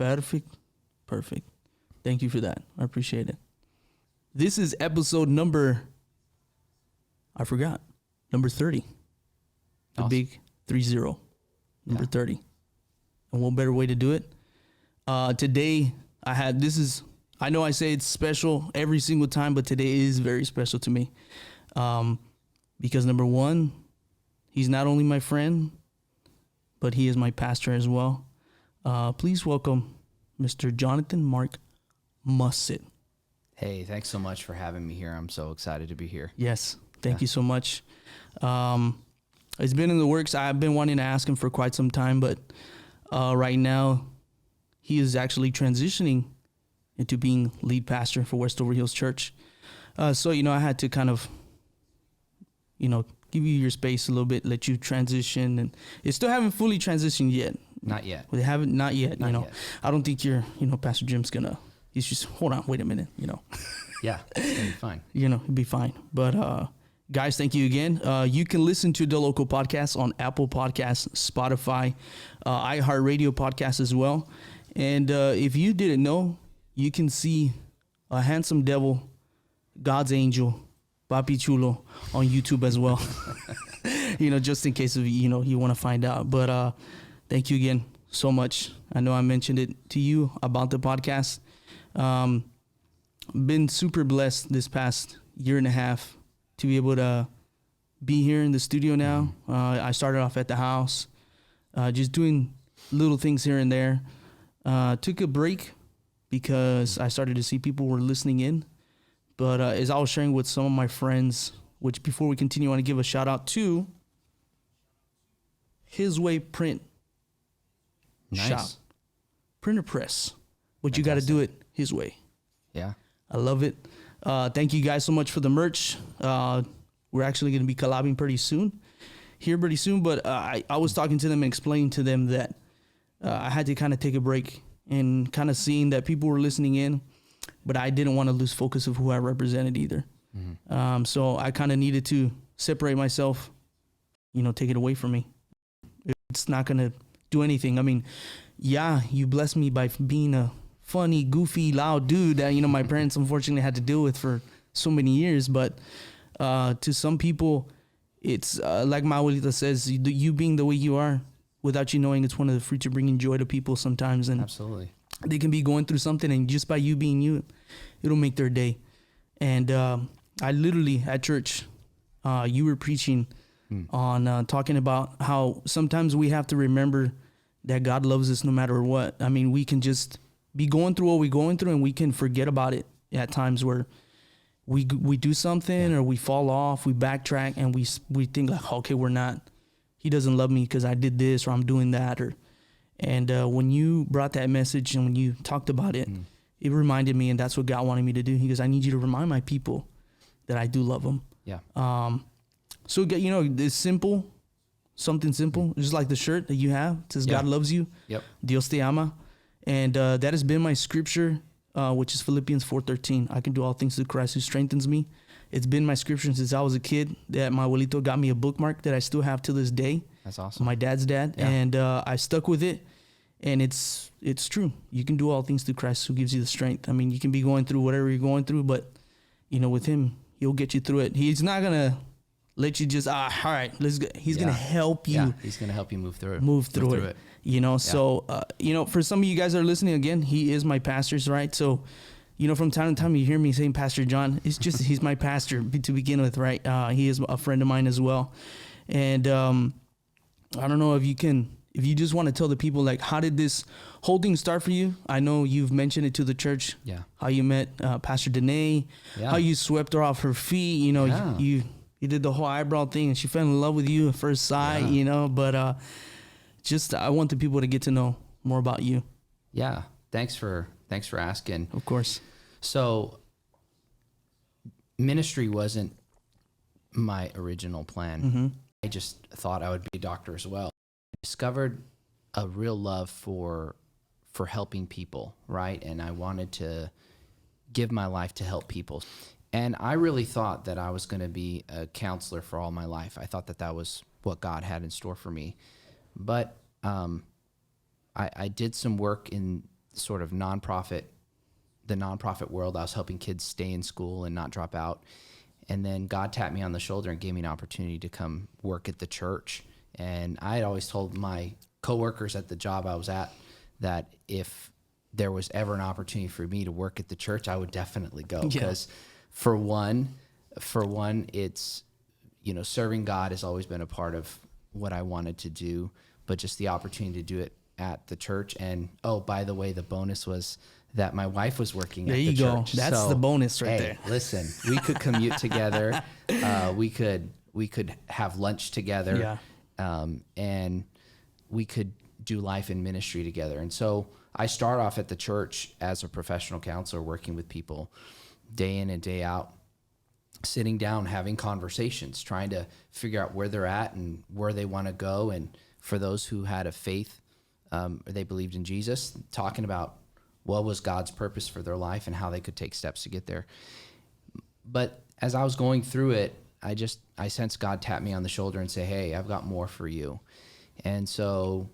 Perfect. Perfect. Thank you for that. I appreciate it. This is episode number 30. The Awesome. big 30. Number 30. And what better way to do it? Today, I know I say it's special every single time, but today is very special to me. Because number one, he's not only my friend, but he is my pastor as well. Please welcome Mr. Jonathan Mark Musset. Hey, thanks so much for having me here. I'm so excited to be here. Yes, thank you so much. It's been in the works. I've been wanting to ask him for quite some time, but right now he is actually transitioning into being lead pastor for Westover Hills Church. So, I had to kind of, give you your space a little bit, let you transition. And it still haven't fully transitioned yet. Not yet. They haven't, not yet. Not yet. I don't think Pastor Jim's he's just, hold on, wait a minute, Yeah, it's going to be fine. It'll be fine. But, guys, thank you again. You can listen to DeLoco podcast on Apple Podcasts, Spotify, iHeartRadio podcast as well. And if you didn't know, you can see a handsome devil, God's angel, Papi Chulo on YouTube as well. Just in case of, you want to find out. But thank you again so much. I know I mentioned it to you about the podcast. Been super blessed this past year and a half to be able to be here in the studio now. I started off at the house, just doing little things here and there. Took a break because I started to see people were listening in. But as I was sharing with some of my friends, which before we continue, I want to give a shout out to His Way Print Shop, Printer Press. But you got to do it His way. Yeah. I love it. Thank you guys so much for the merch. We're actually going to be collabing pretty soon. But I was talking to them and explaining to them that I had to kind of take a break and kind of seeing that people were listening in, but I didn't want to lose focus of who I represented either. Mm-hmm. So I kind of needed to separate myself, take it away from me. It's not going to do anything. I mean, yeah, you blessed me by being a funny, goofy, loud dude that, my parents unfortunately had to deal with for so many years. But to some people, it's like my abuelita says, you being the way you are, without you knowing, it's one of the fruits of bringing joy to people sometimes. And absolutely, they can be going through something, and just by you being you, it'll make their day. And I literally, at church, you were preaching on talking about how sometimes we have to remember that God loves us no matter what. I mean, we can just be going through what we're going through, and we can forget about it at times where we do something or we fall off, we backtrack, and we think like, okay, he doesn't love me because I did this or I'm doing that. And when you brought that message and when you talked about it, it reminded me, and that's what God wanted me to do. He goes, I need you to remind my people that I do love them. Yeah. So, it's simple, something simple, just like the shirt that you have. It says, God loves you. Yep. Dios te ama. And that has been my scripture, which is Philippians 4:13. I can do all things through Christ who strengthens me. It's been my scripture since I was a kid, that my abuelito got me a bookmark that I still have to this day. That's awesome. My dad's dad. Yeah. And I stuck with it. And it's true. You can do all things through Christ who gives you the strength. I mean, you can be going through whatever you're going through, but, with him, he'll get you through it. He's not going to let you just, all right, let's go. He's going to help you. Yeah, he's going to help you move through it. Move through it. So, for some of you guys that are listening, again, he is my pastor's, right? So, from time to time you hear me saying Pastor John. It's just he's my pastor to begin with, right? He is a friend of mine as well. And I don't know if you just want to tell the people, like, how did this whole thing start for you? I know you've mentioned it to the church. Yeah. How you met Pastor Denisse. Yeah. How you swept her off her feet. You did the whole eyebrow thing, and she fell in love with you at first sight. But I want the people to get to know more about you. Yeah. Thanks for asking. Of course. So ministry wasn't my original plan. Mm-hmm. I just thought I would be a doctor as well. I discovered a real love for helping people, right? And I wanted to give my life to help people. And I really thought that I was going to be a counselor for all my life. I thought that was what God had in store for me. But I did some work in sort of the nonprofit world. I was helping kids stay in school and not drop out. And then God tapped me on the shoulder and gave me an opportunity to come work at the church. And I had always told my coworkers at the job I was at that if there was ever an opportunity for me to work at the church, I would definitely go. Because for one, it's, you know, serving God has always been a part of what I wanted to do, but just the opportunity to do it at the church. And, oh, by the way, the bonus was that my wife was working at the church. There you go. That's the bonus right there. Listen, we could commute together. We could have lunch together. And we could do life in ministry together. And so I start off at the church as a professional counselor, working with people day in and day out, sitting down, having conversations, trying to figure out where they're at and where they want to go. And for those who had a faith, they believed in Jesus, talking about what was God's purpose for their life and how they could take steps to get there. But as I was going through it, I sensed God tap me on the shoulder and say, hey, I've got more for you. And so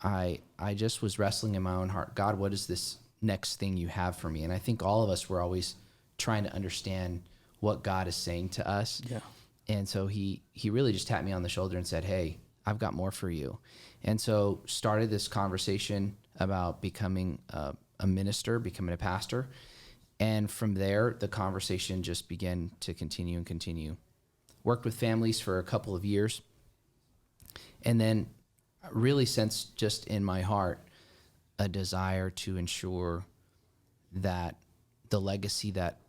I just was wrestling in my own heart, God, what is this next thing you have for me? And I think all of us were always trying to understand what God is saying to us. Yeah. And so he really just tapped me on the shoulder and said, hey, I've got more for you. And so started this conversation about becoming a minister, becoming a pastor. And from there, the conversation just began to continue and continue. Worked with families for a couple of years. And then really sensed just in my heart a desire to ensure that the legacy that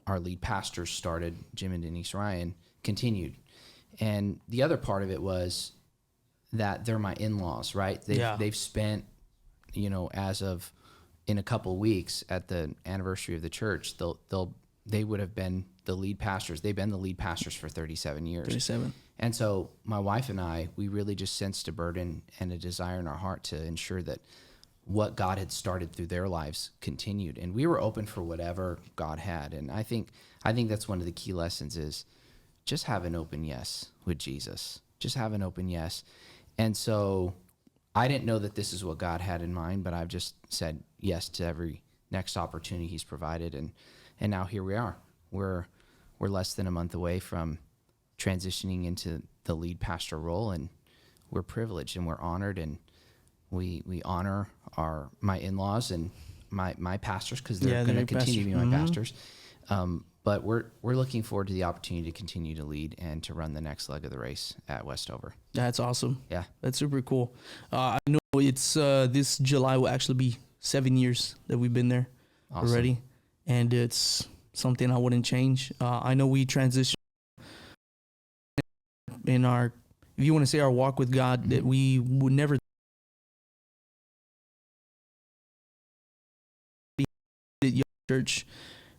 our lead pastors started, Jim and Denisse Ryan, continued. And the other part of it was that they're my in-laws, right? They've spent, you know, as of in a couple of weeks at the anniversary of the church, they would have been the lead pastors. They've been the lead pastors for 37 years. 37. And so my wife and I, we really just sensed a burden and a desire in our heart to ensure that what God had started through their lives continued. And we were open for whatever God had. And I think that's one of the key lessons is just have an open yes with Jesus. Just have an open yes. And so I didn't know that this is what God had in mind, but I've just said yes to every next opportunity he's provided. And now here we are. We're less than a month away from transitioning into the lead pastor role, and we're privileged and we're honored, and we honor my in-laws and my pastors because they're going to continue to be my pastors. But we're looking forward to the opportunity to continue to lead and to run the next leg of the race at Westover. That's awesome. Yeah. That's super cool. I know it's this July will actually be 7 years that we've been there already. And it's something I wouldn't change. I know we transitioned in our, if you want to say our walk with God, that we would never be at your church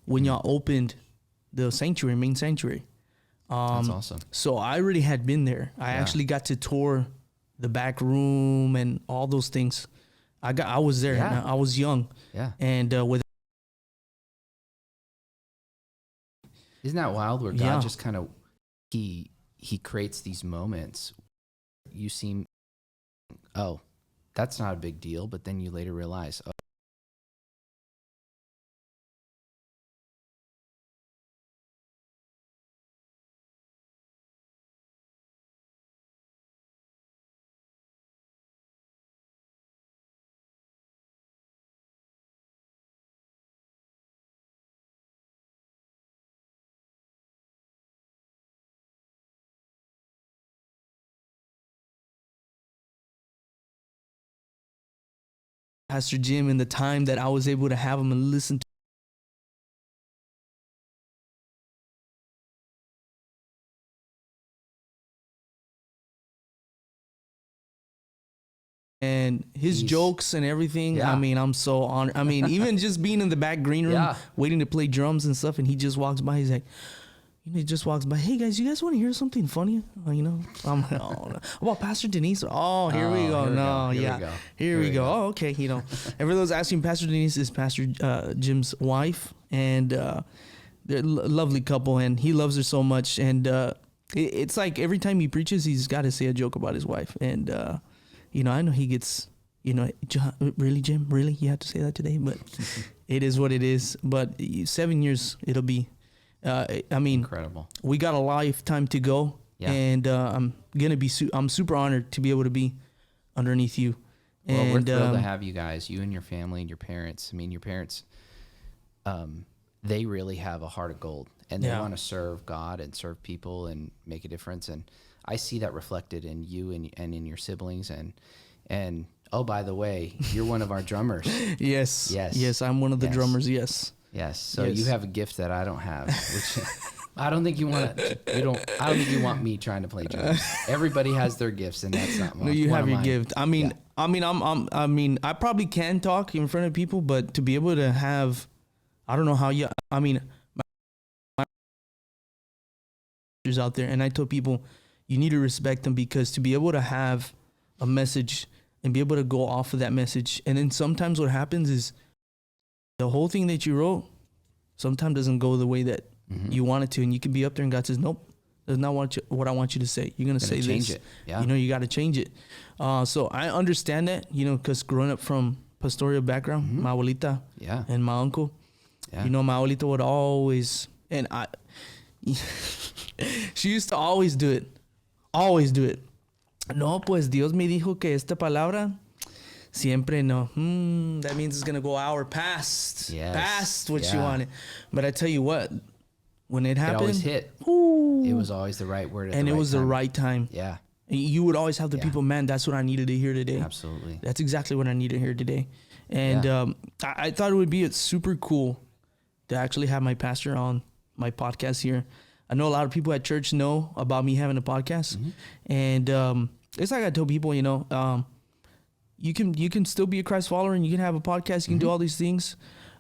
when y'all opened the sanctuary, main sanctuary. That's awesome. So I already had been there. I actually got to tour the back room and all those things. I was there. Yeah. I was young. Yeah. And with isn't that wild where God just kind of he creates these moments. You seem, oh, that's not a big deal, but then you later realize, oh, Pastor Jim and the time that I was able to have him and listen to. And his jokes and everything. Yeah. I mean, I'm so honored. I mean, even just being in the back green room, waiting to play drums and stuff, and he just walks by. He's like, he just walks by. Hey guys, you guys want to hear something funny? You know, I'm like, oh, no. About Pastor Denisse. Oh, here we go. Here we go. Oh, okay. You know, and for those asking, Pastor Denisse is Pastor Jim's wife, and they're a lovely couple, and he loves her so much. And it's like every time he preaches, he's got to say a joke about his wife, and you know, I know he gets you know, really, Jim, really, you have to say that today, but it is what it is. But 7 years, it'll be. I mean, incredible. We got a lifetime to go, and I'm gonna be. I'm super honored to be able to be underneath you. Well, and, we're thrilled to have you guys, you and your family and your parents. I mean, your parents, they really have a heart of gold, and they want to serve God and serve people and make a difference. And I see that reflected in you and in your siblings. And oh, by the way, you're one of our drummers. Yes. I'm one of the drummers. Yes. So you have a gift that I don't have, which I don't think you want. I don't think you want me trying to play drums. Everybody has their gifts, and that's not one. No, you one have of your mine. gift. I mean, I probably can talk in front of people, but to be able to have, I don't know how you. I mean, my out there, and I told people, you need to respect them, because to be able to have a message and be able to go off of that message, and then sometimes what happens is the whole thing that you wrote sometimes doesn't go the way that you want it to, and you can be up there and God says, nope, does not want you, what I want you to say. You're gonna say change this. It. Yeah. You know, you got to change it. So I understand that, you know, because growing up from pastoral background, my abuelita and my uncle, you know, my abuelita would always, and she used to always do it. No, pues Dios me dijo que esta palabra siempre no. That means it's going to go hour past what you wanted. But I tell you what, when it happened, it always hit. Ooh, it was always the right word and it was the right time. Yeah. You would always have the people, man, that's what I needed to hear today. Absolutely. That's exactly what I needed to hear today. And I thought it would be super cool to actually have my pastor on my podcast here. I know a lot of people at church know about me having a podcast. And it's like I tell people, you know, you can still be a Christ follower and you can have a podcast. You can do all these things.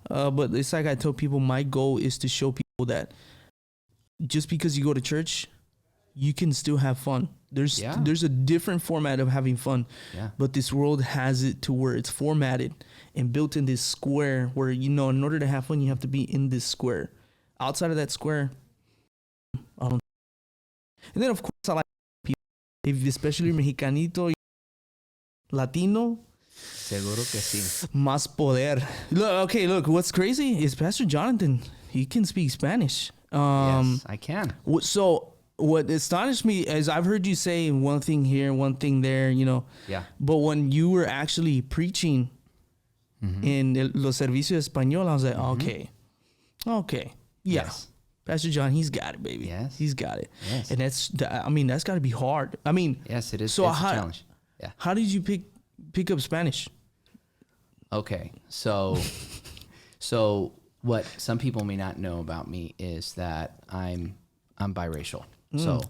But it's like I tell people, my goal is to show people that just because you go to church, you can still have fun. There's a different format of having fun. But this world has it to where it's formatted and built in this square where, you know, in order to have fun, you have to be in this square. Outside of that square, I don't. And then, of course, I like people, especially Mexicanito, Latino. Seguro que sí. Más poder. Look, what's crazy is Pastor Jonathan, he can speak Spanish. Yes, I can. So what astonished me is I've heard you say one thing here, one thing there, you know. Yeah. But when you were actually preaching in Los Servicios Español, I was like, okay. Yeah. Yes. Pastor John, he's got it, baby. Yes. He's got it. Yes. And that's got to be hard. I mean, yes, it is. So it's a challenge. Yeah. How did you pick up Spanish? Okay. So what some people may not know about me is that I'm biracial. So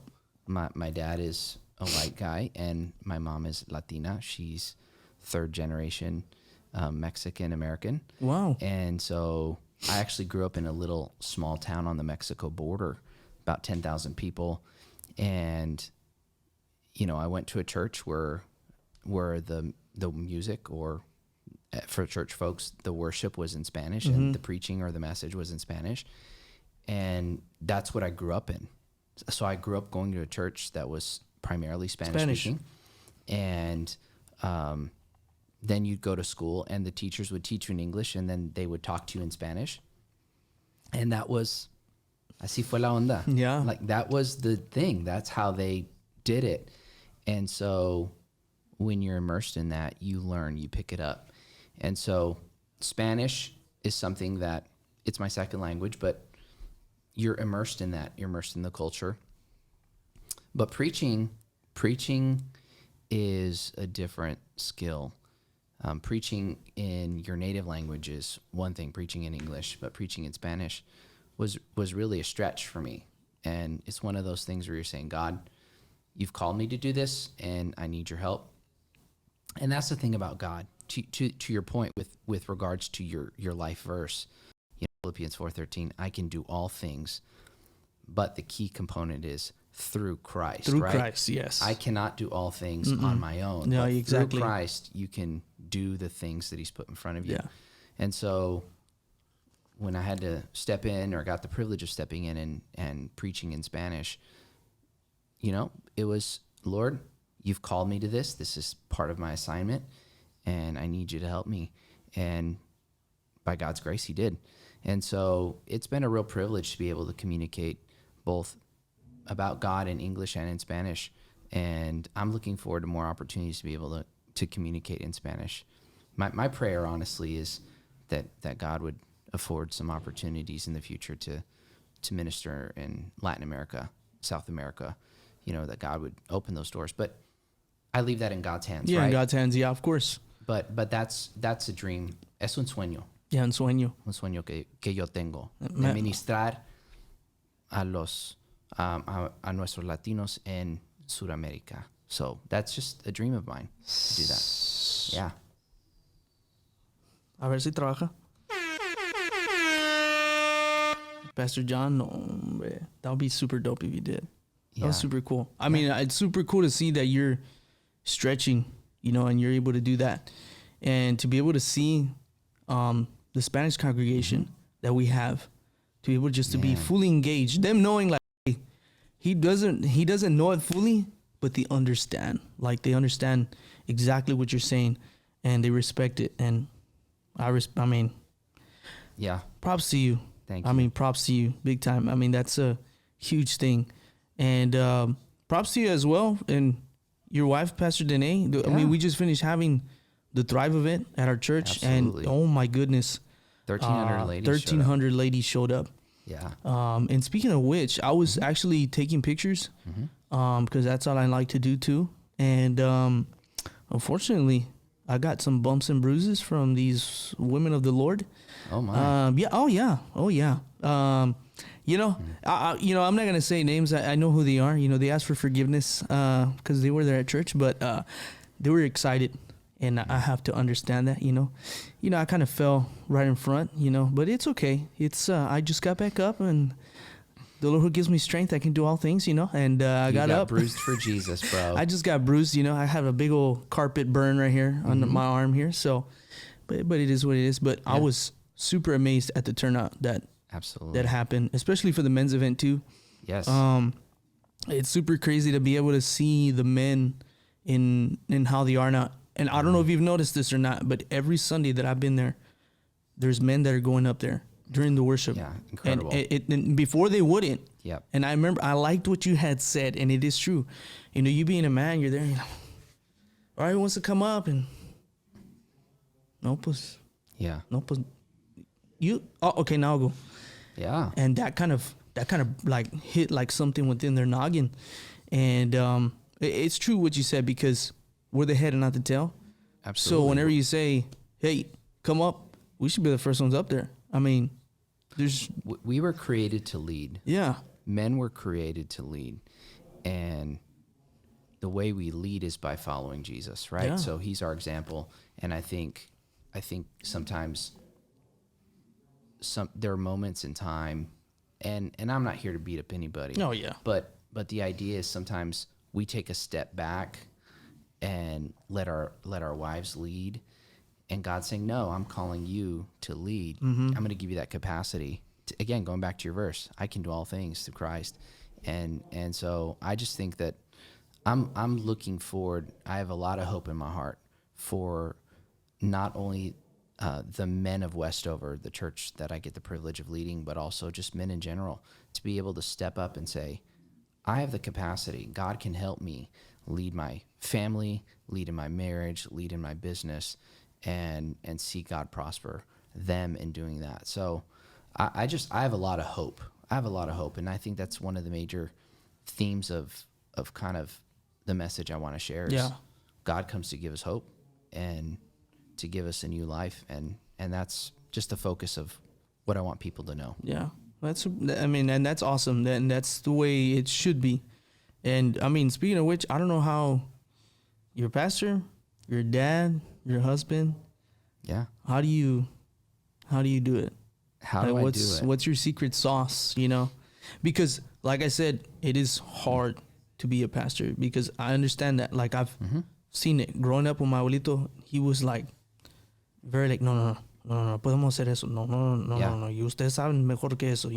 my dad is a white guy and my mom is Latina. She's third generation Mexican American. Wow. And so I actually grew up in a little small town on the Mexico border, about 10,000 people. And, you know, I went to a church where the music, or for church folks, the worship was in Spanish and the preaching or the message was in Spanish. And that's what I grew up in. So I grew up going to a church that was primarily Spanish. Speaking. And then you'd go to school and the teachers would teach you in English and then they would talk to you in Spanish. And that was, así fue la onda. Yeah. Like that was the thing. That's how they did it. And so when you're immersed in that, you learn, you pick it up. And so Spanish is something that it's my second language, but you're immersed in that. You're immersed in the culture. But preaching is a different skill. Preaching in your native language is one thing, preaching in English, but preaching in Spanish was really a stretch for me. And it's one of those things where you're saying, God, you've called me to do this and I need your help. And that's the thing about God. To your point with regards to your life verse, you know, Philippians 4:13, I can do all things, but the key component is through Christ. Through right? Christ, yes. I cannot do all things on my own. No, but exactly. Through Christ, you can do the things that He's put in front of you. Yeah. And so when I had to step in, or got the privilege of stepping in and preaching in Spanish, you know, it was, Lord, you've called me to this. This is part of my assignment. and I need you to help me. And by God's grace, he did. And so it's been a real privilege to be able to communicate both about God in English and in Spanish. And I'm looking forward to more opportunities to be able to communicate in Spanish. My prayer, honestly, is that God would afford some opportunities in the future to minister in Latin America, South America, that God would open those doors. But I leave that in God's hands, Yeah, right? in God's hands, yeah, of course. But that's a dream. Es un sueño. Yeah, un sueño. Un sueño que yo tengo. De ministrar a nuestros latinos en Sudamérica. So that's just a dream of mine to do that. Yeah. A ver si trabaja. Pastor John, no, hombre. That would be super dope if you did. That was super cool. I mean, it's super cool to see that you're stretching, and you're able to do that. And to be able to see the Spanish congregation that we have, to be able just to be fully engaged, them knowing like, hey, he doesn't know it fully, but they understand. Like, they understand exactly what you're saying, and they respect it. And I mean, yeah, props to you. Thank you. I mean, props to you, big time. I mean, that's a huge thing. And props to you as well. And your wife, Pastor Denisse. I mean, we just finished having the Thrive event at our church. Absolutely. And oh my goodness. 1,300 ladies 1,300 ladies showed up. Yeah. And speaking of which, I was actually taking pictures because that's all I like to do too. And unfortunately, I got some bumps and bruises from these women of the Lord. Oh my. Yeah. Oh yeah. Oh yeah. I'm not gonna say names. I know who they are. They asked for forgiveness because they were there at church, but they were excited, and I have to understand that. I kind of fell right in front. But it's okay. It's I just got back up, and the Lord who gives me strength, I can do all things. And I got up. Bruised for Jesus, bro. I just got bruised. I have a big old carpet burn right here on my arm here. So, but it is what it is. But I was super amazed at the turnout that happened, especially for the men's event too. Yes. It's super crazy to be able to see the men in how they are now. And I don't know if you've noticed this or not, but every Sunday that I've been there, there's men that are going up there during the worship. Yeah, incredible. And before they wouldn't. Yep. And I remember I liked what you had said, and it is true. You being a man, you're there. All right, who wants to come up? And no, pues. Yeah. No, pues. You. Oh, okay. Now I'll go. Yeah. And that kind of like hit like something within their noggin. And it's true what you said, because we're the head and not the tail. Absolutely. So whenever you say, hey, come up, we should be the first ones up there. I mean, we were created to lead. Yeah. Men were created to lead. And the way we lead is by following Jesus, right? Yeah. So he's our example. And I think sometimes there are moments in time, and I'm not here to beat up anybody. Oh yeah. But the idea is sometimes we take a step back and let our wives lead, and God's saying, no, I'm calling you to lead. I'm going to give you that capacity. Again, going back to your verse, I can do all things through Christ. And so I just think that I'm looking forward. I have a lot of hope in my heart for not only the men of Westover, the church that I get the privilege of leading, but also just men in general, to be able to step up and say, I have the capacity. God can help me lead my family, lead in my marriage, lead in my business, and see God prosper them in doing that. So I have a lot of hope. And I think that's one of the major themes of kind of the message I want to share is God comes to give us hope and to give us a new life. And that's just the focus of what I want people to know. Yeah. And that's awesome. And that's the way it should be. And I mean, speaking of which, I don't know how your pastor, your dad, your husband. Yeah. How do you do it? How do I do it? What's your secret sauce, Because like I said, it is hard to be a pastor, because I understand that. Like I've seen it growing up with my abuelito. He was like very like, no, podemos hacer eso. No. Y ustedes saben mejor que eso,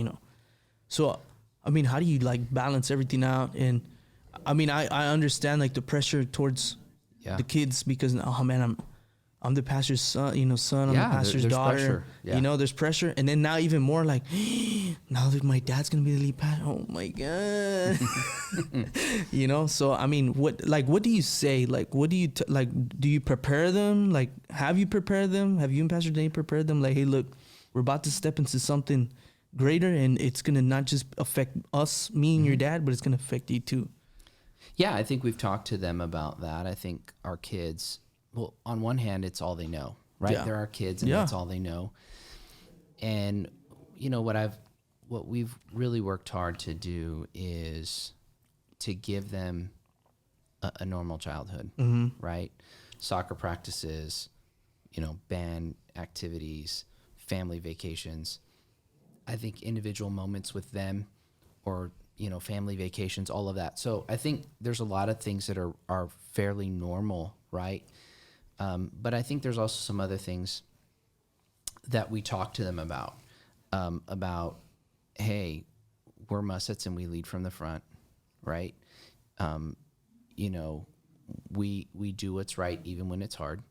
So, I mean, how do you like balance everything out? And I mean, I understand like the pressure towards the kids, because oh man, I'm the pastor's son, I'm the pastor's there's daughter. pressure. Yeah. There's pressure. And then now even more like, now that my dad's going to be the lead pastor. Oh my God. So, I mean, what do you say? Like, what do you, do you prepare them? Like, have you prepared them? Have you and Pastor Dane prepared them? Like, hey, look, we're about to step into something greater, and it's going to not just affect us, me and your dad, but it's going to affect you too. Yeah, I think we've talked to them about that. I think our kids, well, on one hand, it's all they know, right? Yeah. They're our kids, and that's all they know. And what we've really worked hard to do is to give them a normal childhood, right? Soccer practices, band activities, family vacations. I think individual moments with them, or family vacations, all of that. So I think there's a lot of things that are fairly normal, right? But I think there's also some other things that we talk to them about, hey, we're Mussets and we lead from the front, right? We do what's right even when it's hard.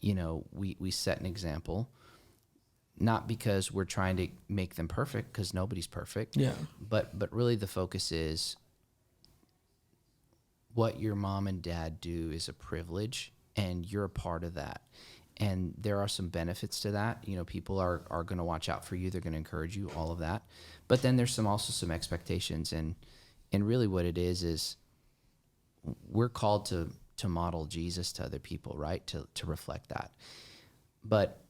We set an example, not because we're trying to make them perfect, because nobody's perfect. Yeah. But really the focus is what your mom and dad do is a privilege, and you're a part of that. And there are some benefits to that. People are going to watch out for you. They're going to encourage you, all of that. But then there's also some expectations. And really what it is we're called to model Jesus to other people, right? To reflect that. But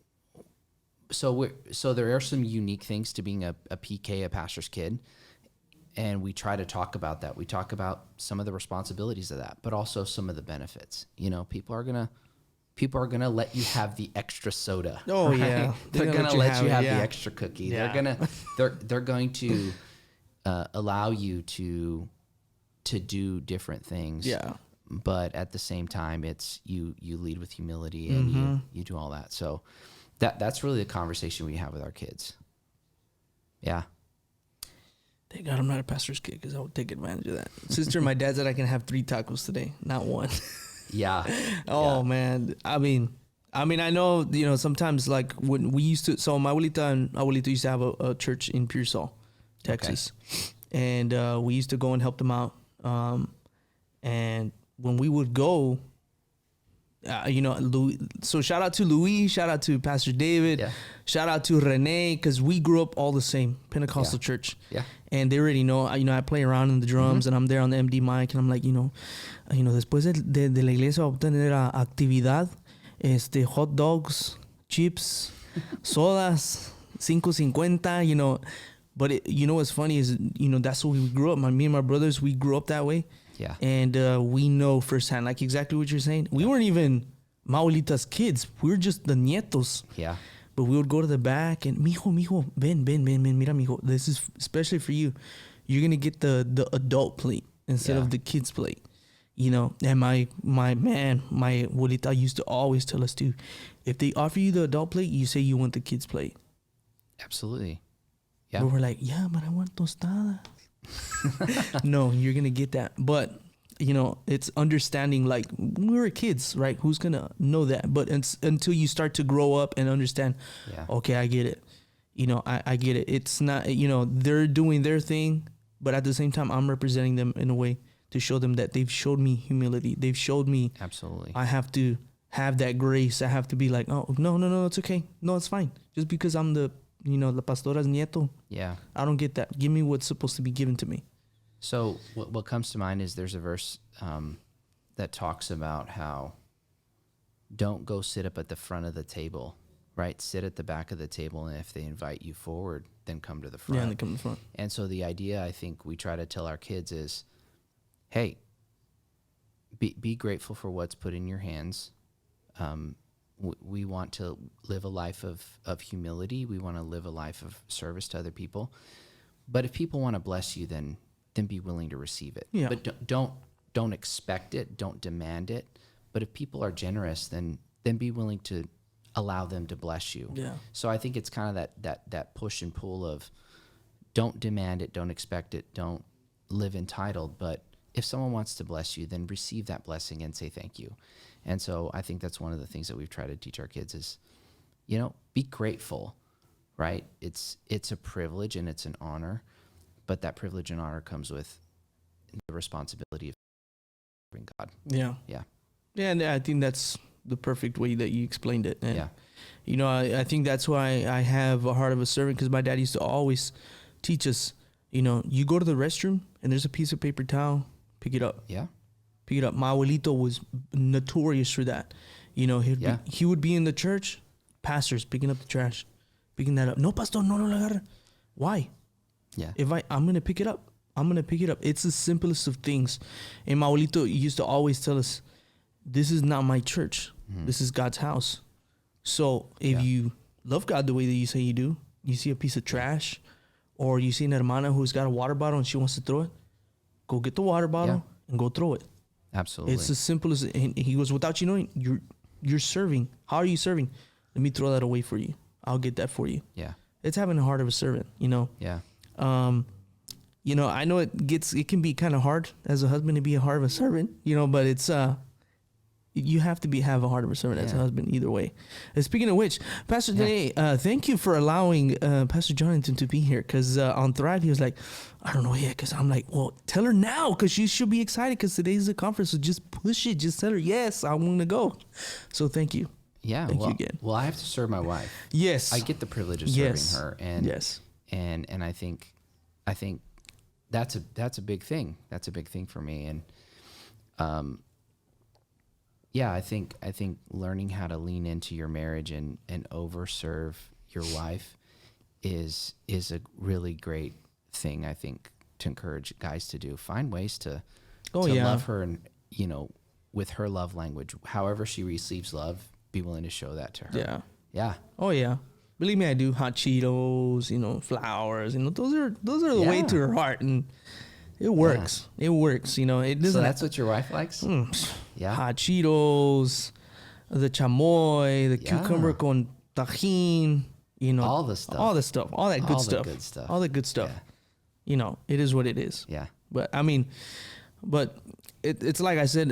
so there are some unique things to being a PK, a pastor's kid. And we try to talk about that. We talk about some of the responsibilities of that, but also some of the benefits. People are gonna let you have the extra soda. Oh, right? yeah. They're gonna let you have the extra cookie. Yeah. They're going to allow you to do different things. Yeah. But at the same time, it's you lead with humility, and you do all that. So that's really the conversation we have with our kids. Yeah. Thank God I'm not a pastor's kid, because I would take advantage of that. Sister, my dad said I can have 3 tacos today, not 1. Yeah. Oh, man. I mean, I know, sometimes like when we used to, so my abuelita and abuelito used to have a church in Pearsall, Texas. Okay. And we used to go and help them out. And when we would go, so shout out to Louis, shout out to Pastor David, shout out to Renee, because we grew up all the same, Pentecostal church. Yeah. And they already know, I play around in the drums, and I'm there on the MD mic, and I'm like, después de la iglesia va a tener actividad, hot dogs, chips, sodas, 5.50, But what's funny is, that's what we grew up. Me and my brothers, we grew up that way. Yeah. And we know firsthand, like exactly what you're saying. We weren't even Maulita's kids. We were just the nietos. Yeah. But we would go to the back and, mijo, ven, mira, mijo. This is especially for you. You're going to get the adult plate instead of the kids plate. And my abuelita used to always tell us too, if they offer you the adult plate, you say you want the kids plate. Absolutely. Yeah. But we're like, yeah, but I want tostadas. No, you're going to get that. But, it's understanding, like, we were kids, right? Who's going to know that? But until you start to grow up and understand, okay, I get it. I get it. It's not, they're doing their thing, but at the same time, I'm representing them in a way to show them that they've showed me humility. They've showed me. Absolutely. I have to have that grace. I have to be like, oh, no, it's okay. No, it's fine. Just because I'm the la pastora's nieto. Yeah. I don't get that. Give me what's supposed to be given to me. So what comes to mind is there's a verse that talks about how don't go sit up at the front of the table, right? Sit at the back of the table, and if they invite you forward, then come to the front. Yeah, they come to the front. And so the idea, I think, we try to tell our kids is, hey, be grateful for what's put in your hands. We want to live a life of humility. We want to live a life of service to other people. But if people want to bless you, then be willing to receive it. Yeah. But don't expect it. Don't demand it. But if people are generous, then be willing to allow them to bless you. Yeah. So I think it's kind of that push and pull of don't demand it, don't expect it, don't live entitled. But if someone wants to bless you, then receive that blessing and say thank you. And so I think that's one of the things that we've tried to teach our kids is, be grateful, right? It's a privilege and it's an honor, but that privilege and honor comes with the responsibility of serving God. Yeah. Yeah. Yeah, and I think that's the perfect way that you explained it. And, I think that's why I have a heart of a servant, because my dad used to always teach us, you go to the restroom and there's a piece of paper towel, pick it up. Yeah. Pick it up. My abuelito was notorious for that. He would be in the church, pastors picking up the trash, picking that up. No, pastor, no la agarra. Why? Yeah. If I'm going to pick it up, I'm going to pick it up. It's the simplest of things. And my abuelito used to always tell us, this is not my church. Mm-hmm. This is God's house. So if you love God the way that you say you do, you see a piece of trash, or you see an hermana who's got a water bottle and she wants to throw it, go get the water bottle and go throw it. Absolutely. It's as simple as, and he goes, without you knowing, you're serving. How are you serving? Let me throw that away for you. I'll get that for you. Yeah. It's having the heart of a servant, Yeah. I know it can be kind of hard as a husband to be a heart of a servant, but it's, you have to have a heart of a servant as a husband either way. And speaking of which, Pastor Dene, thank you for allowing Pastor Jonathan to be here, because on Thrive he was like, I don't know yet, because I'm like, well, tell her now, because she should be excited, because today's the conference, so just push it. Just tell her, yes, I want to go. So thank you. Yeah. Thank you again. Well, I have to serve my wife. Yes. I get the privilege of serving her. And yes. And I think that's a big thing. That's a big thing for me. And I think learning how to lean into your marriage and overserve your wife is a really great thing, I think, to encourage guys to do. Find ways to love her, and with her love language, however she receives love, be willing to show that to her. Yeah. Yeah. Oh yeah. Believe me, I do. Hot Cheetos, flowers, those are the way to her heart, and it works. Yeah. It works. It doesn't. So that's what your wife likes? Yeah. Hot Cheetos, the chamoy, the cucumber con tajin, all the stuff. All the stuff. All that good stuff. All the good stuff. Yeah. It is what it is. Yeah. But it's like I said,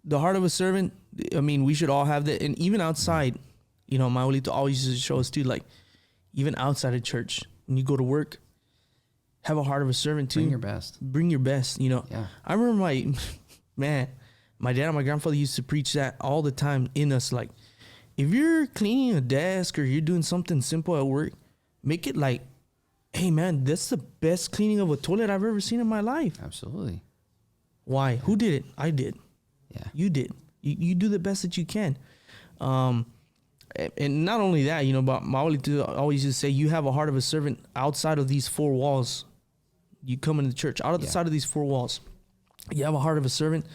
the heart of a servant, we should all have that. And even outside, my abuelito always used to show us too, like, even outside of church, when you go to work, have a heart of a servant too. Bring your best. Yeah. I remember my dad and my grandfather used to preach that all the time in us. Like, if you're cleaning a desk or you're doing something simple at work, make it like, hey man, that's the best cleaning of a toilet I've ever seen in my life. Absolutely. Why? Who did it? I did. Yeah. You did. You do the best that you can. And not only that, but my abuelito always used to say, you have a heart of a servant outside of these four walls. You come into the church, out of the side of these four walls, you have a heart of a servant.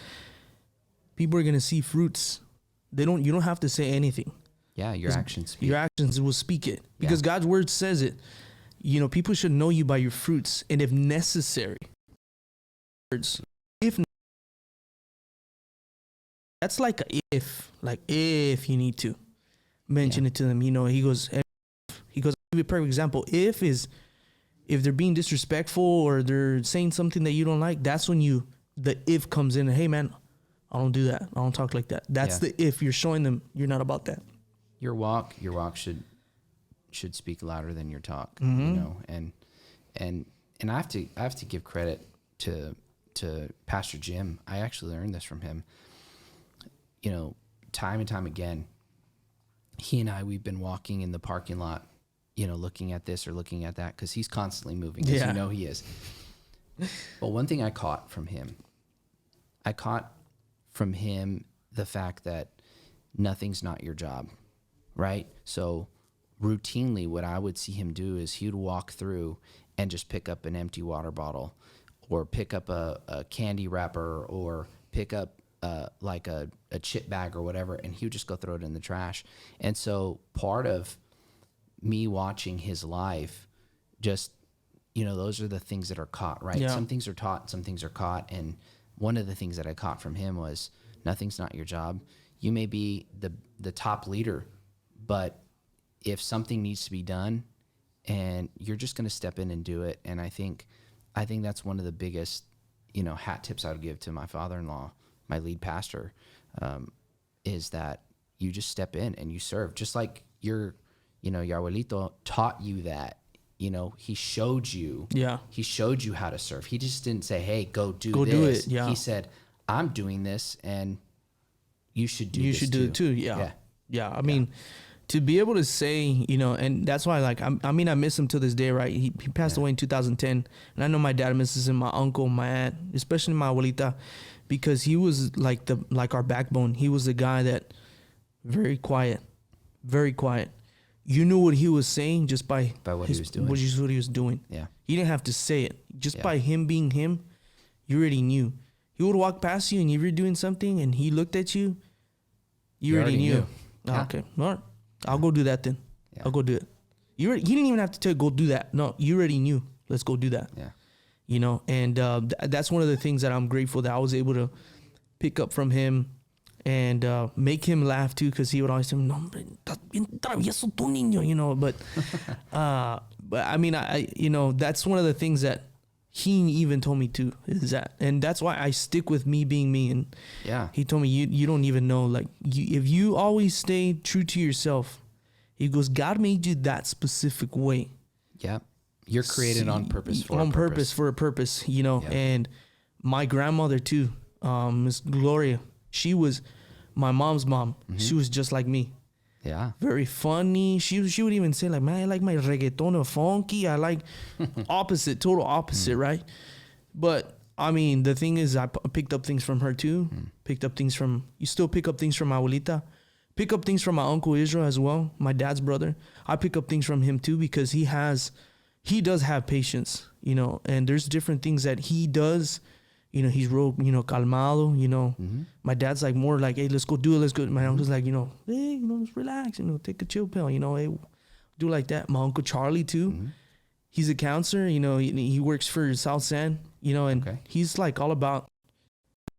People are going to see fruits. You don't have to say anything. Yeah. Your actions speak. Your actions will speak it, because God's word says it. People should know you by your fruits. And if necessary, that's like if you need to mention it to them, he goes, I'll give you a perfect example. If they're being disrespectful or they're saying something that you don't like, that's when the if comes in. Hey man, I don't do that. I don't talk like that. That's the if. You're showing them you're not about that. Your walk should speak louder than your talk. And I have to give credit to Pastor Jim. I actually learned this from him. Time and time again, he and we've been walking in the parking lot, looking at this or looking at that, because he's constantly moving, as he is. But one thing I caught from him the fact that nothing's not your job, right? So routinely what I would see him do is he would walk through and just pick up an empty water bottle, or pick up a candy wrapper, or pick up like a chip bag or whatever, and he would just go throw it in the trash. And so part of me watching his life, just, those are the things that are caught, right? Yeah. Some things are taught, some things are caught. And one of the things that I caught from him was, nothing's not your job. You may be the top leader, but if something needs to be done, and you're just going to step in and do it. And I think that's one of the biggest, hat tips I would give to my father-in-law, my lead pastor, is that you just step in and you serve, just like your abuelito taught you that. He showed you how to serve. He just didn't say, hey, go do this. Yeah. He said, I'm doing this and you should do it too. Yeah. I mean, to be able to say, and that's why, like, I miss him to this day, right? He passed away in 2010, and I know my dad misses him, my uncle, my aunt, especially my abuelita, because he was like our backbone. He was the guy that very quiet. You knew what he was saying just by what he was doing. What he was doing. Yeah. You didn't have to say it. Just by him being him, you already knew. He would walk past you, and if you're doing something and he looked at you, you already knew. Yeah. Okay. All right. I'll go do that then. Yeah. I'll go do it. He didn't even have to tell you, go do that. No, you already knew. Let's go do that. Yeah. And that's one of the things that I'm grateful that I was able to pick up from him and make him laugh too, because he would always say, no, estás bien travieso tú, niño, but I mean, that's one of the things that he even told me too, is that, and that's why I stick with me being me. And he told me, you don't even know, like, if you always stay true to yourself, he goes, God made you that specific way. Yeah. You're created on purpose for a purpose, and my grandmother too, Miss Gloria, she was my mom's mom. Mm-hmm. She was just like me. Yeah. Very funny. She would even say, like, man, I like my reggaeton or funky. I like total opposite, right? But I mean, the thing is, I picked up things from her too. You still pick up things from my abuelita. Pick up things from my uncle Israel as well, my dad's brother. I pick up things from him too, because he does have patience, and there's different things that he does. He's real, calmado, Mm-hmm. My dad's like more like, hey, let's go do it. Let's go. My uncle's like, hey, let's relax, take a chill pill, hey, do like that. My uncle Charlie too. Mm-hmm. He's a counselor, he works for South San, and he's like all about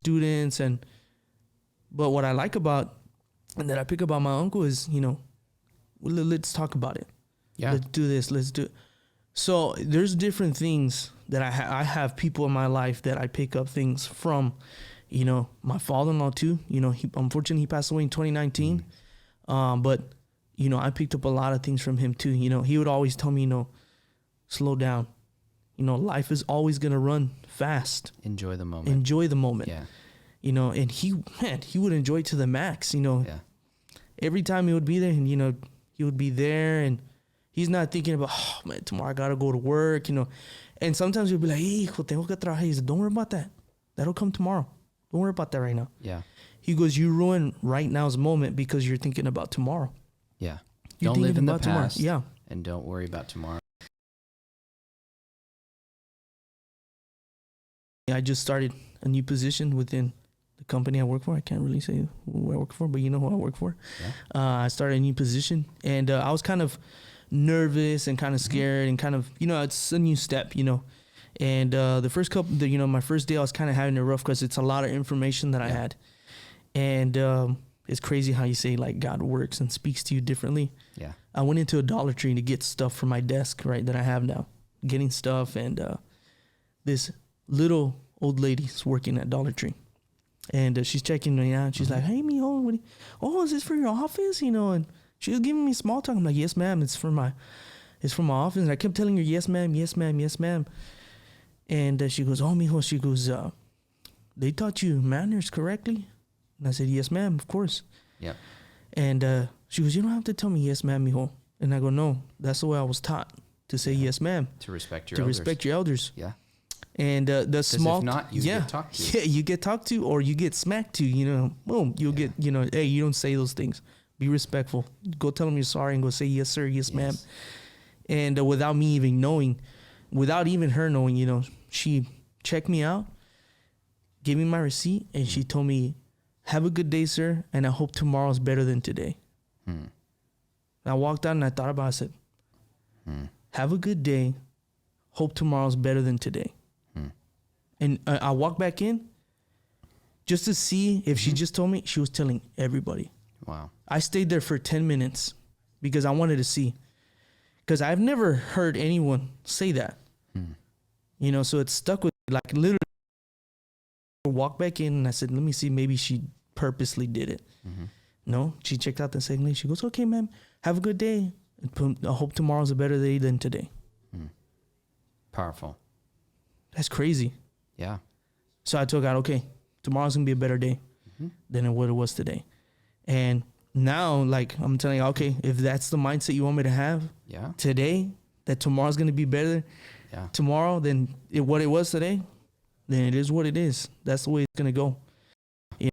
students. But what I like about, and that I pick about my uncle is, let's talk about it. Yeah. Let's do this. Let's do it. So there's different things that I have people in my life that I pick up things from, my father-in-law too, unfortunately he passed away in 2019. But, I picked up a lot of things from him too. He would always tell me, slow down, life is always going to run fast. Enjoy the moment. Yeah. And he would enjoy it to the max, Yeah. Every time he would be there, and, he would be there, and he's not thinking about, oh man, tomorrow I got to go to work, And sometimes he'll be like, hey, hijo, tengo que trabajar. He said, don't worry about that. That'll come tomorrow. Don't worry about that right now. Yeah. He goes, you ruin right now's moment because you're thinking about tomorrow. Yeah. You're don't live in the past. Yeah. And don't worry about tomorrow. I just started a new position within the company I work for. I can't really say who I work for, but you know who I work for. Yeah. I started a new position, and I was kind of nervous and kind of scared and kind of, it's a new step, and the first couple, my first day I was kind of having it rough because it's a lot of information that I had, and it's crazy how you say, like, God works and speaks to you differently. Yeah. I went into a Dollar Tree to get stuff for my desk, right, that I have now, getting stuff, and this little old lady's working at Dollar Tree, and she's checking me out. She's like, hey, mijo, is this for your office, and she was giving me small talk. I'm like, yes, ma'am. It's for my office. And I kept telling her, yes, ma'am, yes, ma'am, yes, ma'am. And she goes, oh, mijo. She goes, they taught you manners correctly? And I said, yes, ma'am, of course. Yeah. And she goes, you don't have to tell me yes, ma'am, mijo. And I go, no, that's the way I was taught, to say yes, ma'am. To respect your elders. Respect your elders. Yeah. And the small, if not, you get talked to. Yeah, you get talked to, or you get smacked to. Boom, you'll get, hey, you don't say those things. Be respectful. Go tell them you're sorry and go say, yes, sir, yes, ma'am. And without me even knowing, without even her knowing, she checked me out, gave me my receipt, and she told me, have a good day, sir, and I hope tomorrow's better than today. And I walked out and I thought about it. I said, have a good day. Hope tomorrow's better than today. And I walked back in just to see if she just told me. She was telling everybody. Wow. I stayed there for 10 minutes because I wanted to see. Because I've never heard anyone say that. So it stuck with me, like, literally walked back in and I said, let me see, maybe she purposely did it. No, she checked out the second lady. She goes, okay, ma'am, have a good day. I hope tomorrow's a better day than today. Powerful. That's crazy. Yeah. So I told God, okay, tomorrow's going to be a better day than what it was today. And now, like, I'm telling you, okay, if that's the mindset you want me to have today, that tomorrow's going to be better tomorrow than what it was today, then it is what it is. That's the way it's going to go. You know,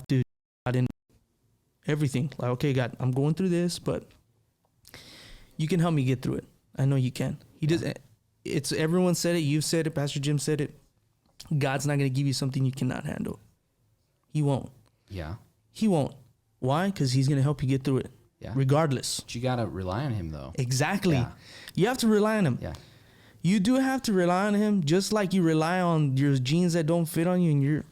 dude, I didn't everything. Like, okay, God, I'm going through this, but you can help me get through it. I know you can. He doesn't. It's everyone said it. You've said it. Pastor Jim said it. God's not going to give you something you cannot handle. He won't. Yeah. He won't. Why? Because he's going to help you get through it. Yeah. Regardless. But you got to rely on him, though. Exactly. Yeah. You have to rely on him. Yeah. You do have to rely on him, just like you rely on your jeans that don't fit on you, and you're,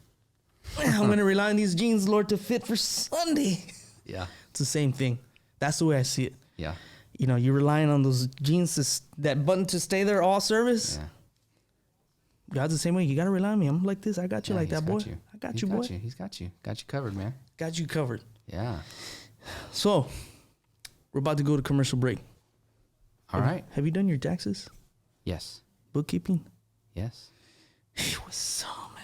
I'm going to rely on these jeans, Lord, to fit for Sunday. Yeah. It's the same thing. That's the way I see it. Yeah. You know, you're relying on those jeans, that button to stay there all service. Yeah. God's the same way. You got to rely on me. I'm like this. I got you like that, boy. I got you, boy. He's got you. Got you covered, man. Got you covered. Yeah. So, we're about to go to commercial break. All right. Have you done your taxes? Yes. Bookkeeping? Yes. It was so, man.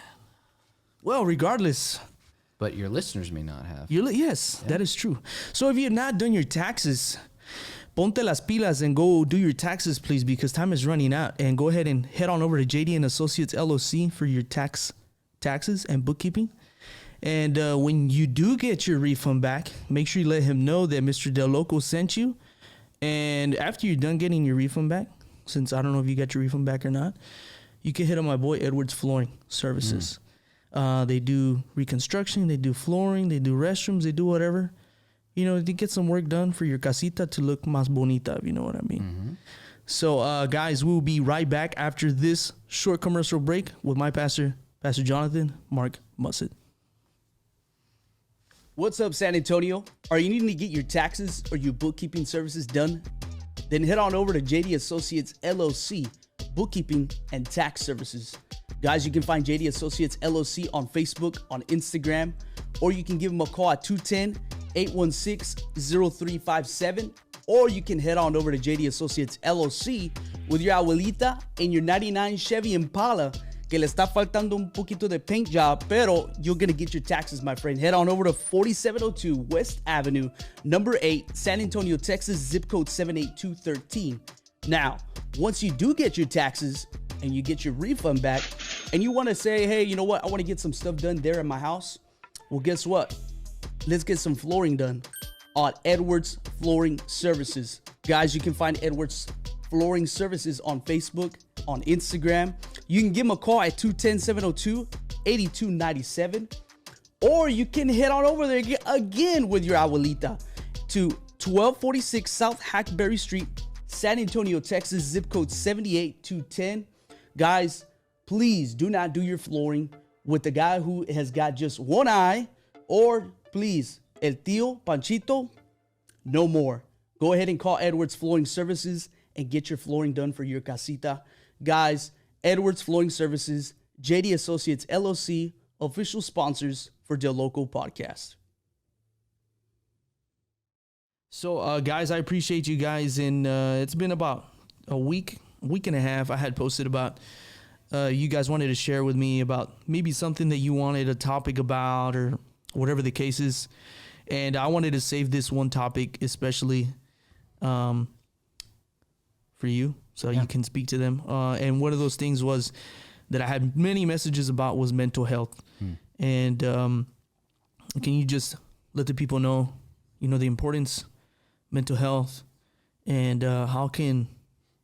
Well, regardless. But your listeners may not have. Yes, that is true. So if you've not done your taxes, ponte las pilas and go do your taxes, please, because time is running out. And go ahead and head on over to JD and Associates LLC for your taxes and bookkeeping. And when you do get your refund back, make sure you let him know that Mr. DeLoco sent you. And after you're done getting your refund back, since I don't know if you got your refund back or not, you can hit on my boy Edwards Flooring Services. They do reconstruction, they do flooring, they do restrooms, they do whatever. You know, to get some work done for your casita to look más bonita, if you know what I mean. So, guys, we'll be right back after this short commercial break with my pastor, Pastor Jonathan Mark Musset. What's up, San Antonio? Are you needing to get your taxes or your bookkeeping services done? Then head on over to JD Associates LLC, bookkeeping and tax services. Guys, you can find JD Associates LLC on Facebook, on Instagram, or you can give them a call at 210-816-0357, or you can head on over to JD Associates LLC with your abuelita and your 99 Chevy Impala que le está faltando un poquito de paint job, pero you're going to get your taxes, my friend. Head on over to 4702 West Avenue, number 8, San Antonio, Texas, zip code 78213. Now, once you do get your taxes and you get your refund back and you want to say, hey, you know what? I want to get some stuff done there at my house. Well, guess what? Let's get some flooring done on Edwards Flooring Services. Guys, you can find Edwards Flooring Services on Facebook, on Instagram. You can give them a call at 210-702-8297. Or you can head on over there again with your abuelita to 1246 South Hackberry Street, San Antonio, Texas, zip code 78210. Guys, please do not do your flooring with the guy who has got just one eye, or please, El Tío Panchito, no more. Go ahead and call Edwards Flooring Services and get your flooring done for your casita. Guys, Edwards Flooring Services, JD Associates LLC, official sponsors for DeLoco Podcast. So, guys, I appreciate you guys. And it's been about a week and a half. I had posted about you guys wanted to share with me about maybe something that you wanted a topic about or whatever the case is. And I wanted to save this one topic especially for you, so you can speak to them. And one of those things was that I had many messages about was mental health. And can you just let the people know, the importance mental health and how can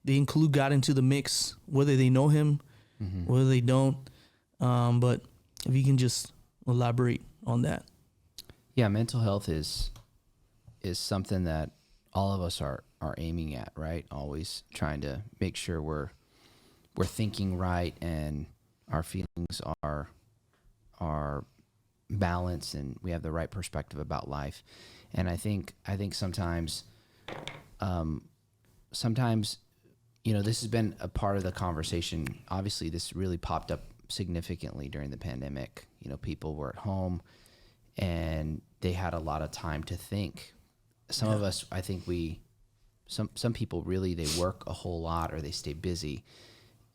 they include God into the mix, whether they know him, whether they don't. But if you can just elaborate on that. Yeah, mental health is something that all of us are aiming at, right? Always trying to make sure we're thinking right and our feelings are balanced and we have the right perspective about life. And I think sometimes this has been a part of the conversation. Obviously, this really popped up significantly during the pandemic. You know, people were at home and they had a lot of time to think. Some of us, I think some people really, they work a whole lot or they stay busy.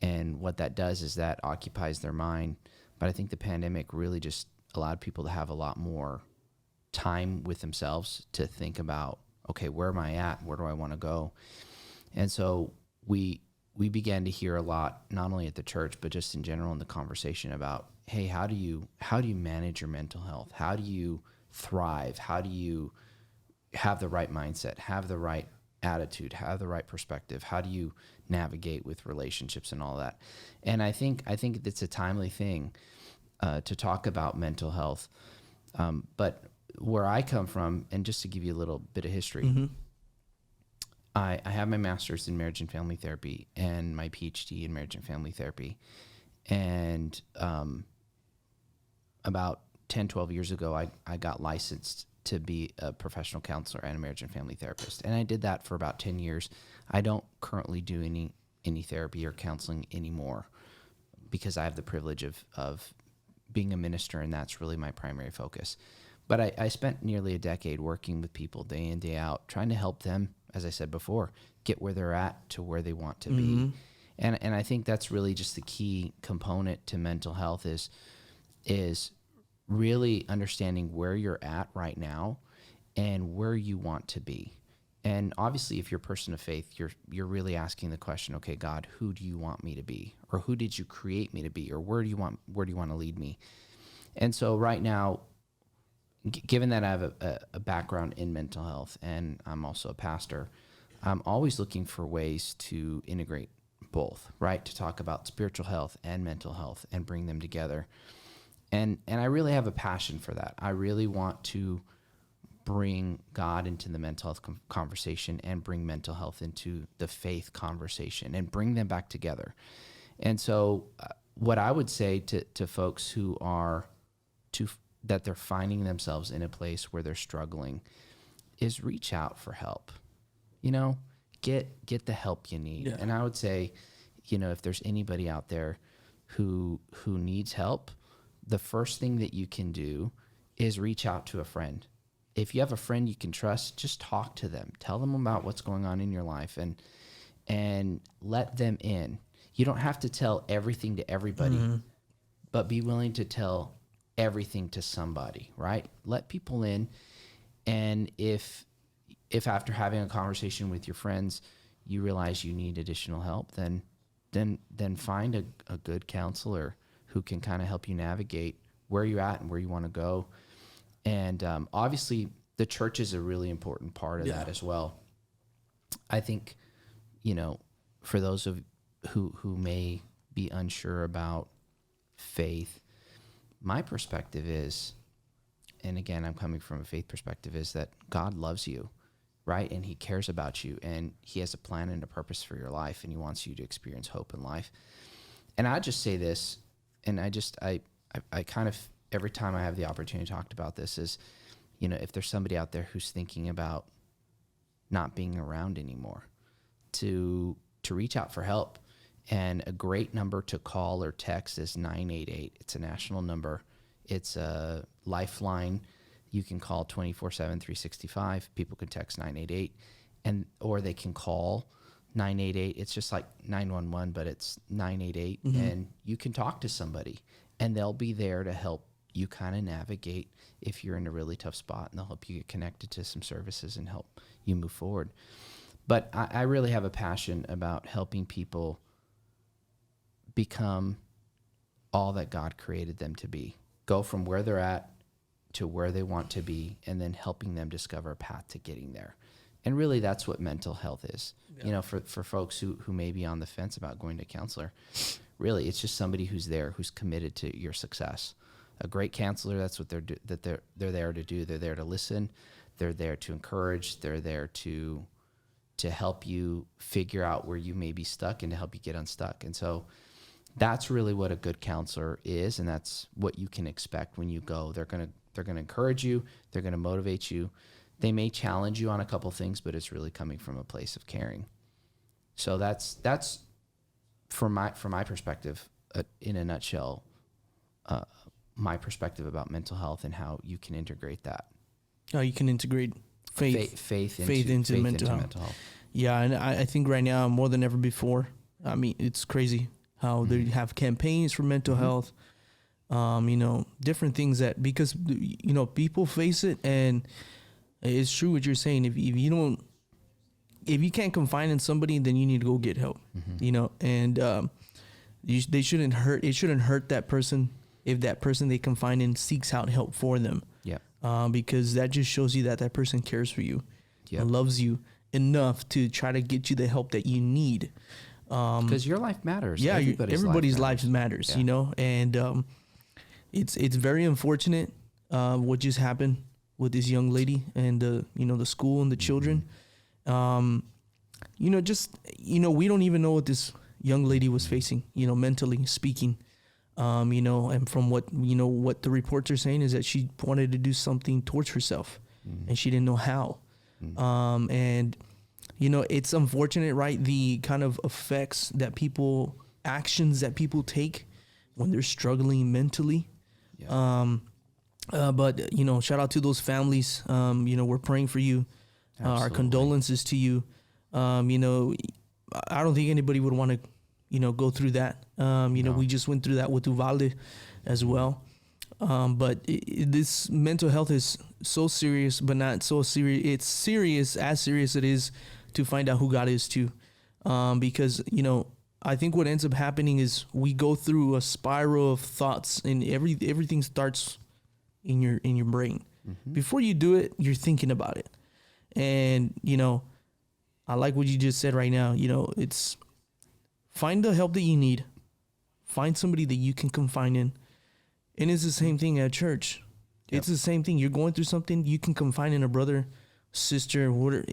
And what that does is that occupies their mind. But I think the pandemic really just allowed people to have a lot more time with themselves to think about, okay, where am I at? Where do I want to go? And so we began to hear a lot, not only at the church, but just in general in the conversation about, hey, how do you manage your mental health? How do you thrive? How do you have the right mindset, have the right attitude, have the right perspective? How do you navigate with relationships and all that? And I think it's a timely thing to talk about mental health. But where I come from, and just to give you a little bit of history, I have my master's in marriage and family therapy and my PhD in marriage and family therapy. And about 10, 12 years ago, I got licensed to be a professional counselor and a marriage and family therapist. And I did that for about 10 years. I don't currently do any therapy or counseling anymore because I have the privilege of being a minister, and that's really my primary focus. But I spent nearly a decade working with people day in, day out, trying to help them, as I said before, get where they're at to where they want to be. And I think that's really just the key component to mental health is really understanding where you're at right now and where you want to be. And obviously, if you're a person of faith, you're really asking the question, okay, God, who do you want me to be? Or who did you create me to be? Or where do you want to lead me? And so right now, given that I have a background in mental health and I'm also a pastor, I'm always looking for ways to integrate both, right? To talk about spiritual health and mental health and bring them together. And I really have a passion for that. I really want to bring God into the mental health conversation and bring mental health into the faith conversation and bring them back together. And so what I would say to folks who are that they're finding themselves in a place where they're struggling is reach out for help. You know, get the help you need. Yeah. And I would say, you know, if there's anybody out there who needs help, the first thing that you can do is reach out to a friend. If you have a friend you can trust, just talk to them. Tell them about what's going on in your life and let them in. You don't have to tell everything to everybody, but be willing to tell everything to somebody, right? Let people in. And if after having a conversation with your friends, you realize you need additional help, then find a good counselor who can kind of help you navigate where you're at and where you want to go. And obviously, the church is a really important part of that as well. I think, you know, for those of who may be unsure about faith, my perspective is, and again, I'm coming from a faith perspective, is that God loves you, right? And he cares about you, and he has a plan and a purpose for your life, and he wants you to experience hope in life. And I just say this, and I kind of, every time I have the opportunity to talk about this is, you know, if there's somebody out there who's thinking about not being around anymore, to reach out for help. And a great number to call or text is 988. It's a national number. It's a lifeline. You can call 24/7, 365. People can text 988, or they can call 988. It's just like 911, but it's 988, and you can talk to somebody, and they'll be there to help you kind of navigate if you're in a really tough spot, and they'll help you get connected to some services and help you move forward. But I really have a passion about helping people become all that God created them to be. Go from where they're at to where they want to be, and then helping them discover a path to getting there. And really, that's what mental health is. Yeah. You know, for folks who may be on the fence about going to a counselor, really, it's just somebody who's there, who's committed to your success. A great counselor, that's what they're there to do. They're there to listen. They're there to encourage. They're there to help you figure out where you may be stuck and to help you get unstuck. And so that's really what a good counselor is, and that's what you can expect when you go. They're gonna encourage you. They're gonna motivate you. They may challenge you on a couple things, but it's really coming from a place of caring. So that's from my perspective, in a nutshell, my perspective about mental health and how you can integrate that. How you can integrate faith into mental health. Yeah, and I think right now more than ever before. I mean, it's crazy how they have campaigns for mental health. Different things that, because people face it, and it's true what you're saying. If you can't confide in somebody, then you need to go get help. And it shouldn't hurt that person if that person they confide in seeks out help for them. Yeah. Because that just shows you that person cares for you and loves you enough to try to get you the help that you need. Because your life matters. Yeah, everybody's life matters. And it's very unfortunate what just happened with this young lady and the school and the children. We don't even know what this young lady was facing, mentally speaking. And from what the reports are saying is that she wanted to do something towards herself, and she didn't know how. It's unfortunate, right? The kind of effects that actions that people take when they're struggling mentally. Yeah. But shout out to those families. We're praying for you. Our condolences to you. I don't think anybody would want to, go through that. No. We just went through that with Uvalde as well. But this mental health is so serious, but not so serious. It's serious it is to find out who God is too. Because, I think what ends up happening is we go through a spiral of thoughts, and everything starts in your brain. Before you do it, you're thinking about it. And, I like what you just said right now. It's find the help that you need. Find somebody that you can confide in. And it's the same thing at church. Yep. It's the same thing. You're going through something, you can confide in a brother, sister, whatever,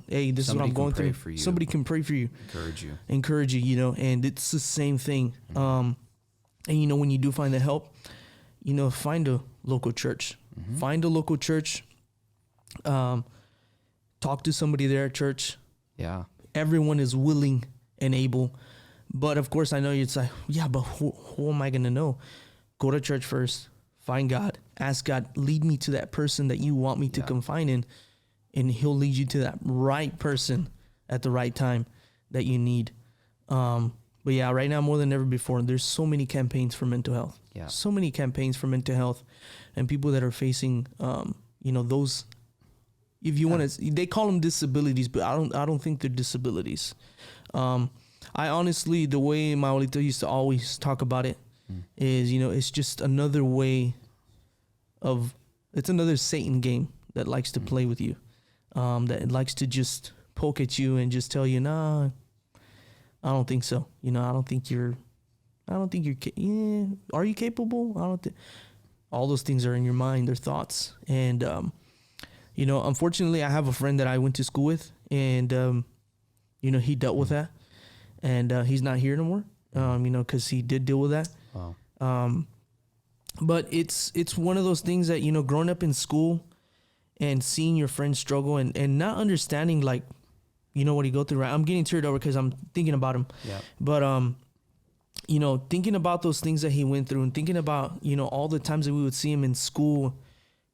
hey, this is what I'm going through. Somebody can pray for you. Encourage you, and it's the same thing. And when you do find the help, find a local church. Find a local church. Talk to somebody there at church. Yeah. Everyone is willing and able. But of course, I know it's like, yeah, but who am I going to know? Go to church first. Find God. Ask God, lead me to that person that you want me to confide in. And he'll lead you to that right person at the right time that you need. But yeah, right now more than ever before, there's so many campaigns for mental health. Yeah. So many campaigns for mental health, and people that are facing, those. If you want to, they call them disabilities, but I don't think they're disabilities. I honestly, the way my abuelita used to always talk about it is, it's just another way it's another Satan game that likes to play with you. That likes to just poke at you and just tell you, nah, I don't think so. I don't think you're, are you capable? I don't think. All those things are in your mind, they're thoughts. And, unfortunately, I have a friend that I went to school with, and, he dealt with that, and he's not here no more, because he did deal with that. Wow. But it's one of those things that, growing up in school and seeing your friends struggle and not understanding, like, what he go through, right? I'm getting teared over because I'm thinking about him. Yeah. But, thinking about those things that he went through, and thinking about, all the times that we would see him in school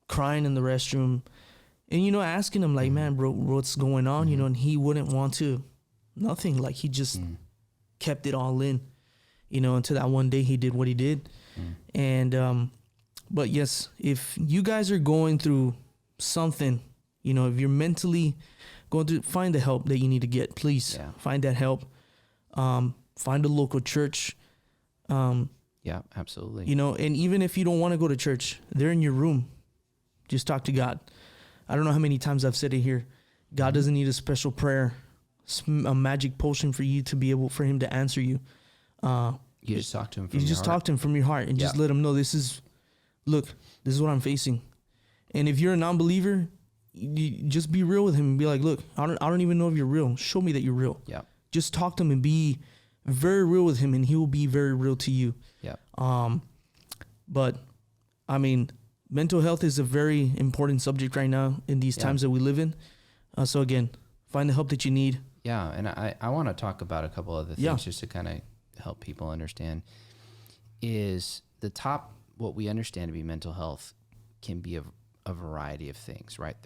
crying in the restroom, and, asking him, like, man, bro, what's going on? And he wouldn't want to, nothing. Like, he just kept it all in, until that one day he did what he did. And, but yes, if you guys are going through something, if you're mentally going through, find the help that you need to get, please. Find that help. Find a local church. Yeah, absolutely. And even if you don't want to go to church, they're in your room. Just talk to God. I don't know how many times I've said it here. God doesn't need a special prayer, a magic potion for him to answer you. You just talk to him from your heart. You just talk to him from your heart and just let him know, this is what I'm facing. And if you're a non-believer, you just be real with him and be like, look, I don't even know if you're real. Show me that you're real. Yeah. Just talk to him and be very real with him, and he will be very real to you. Yeah. But I mean, mental health is a very important subject right now in these times that we live in. So again, find the help that you need. Yeah. And I want to talk about a couple other things just to kind of help people understand. is what we understand to be mental health can be a variety of things, right?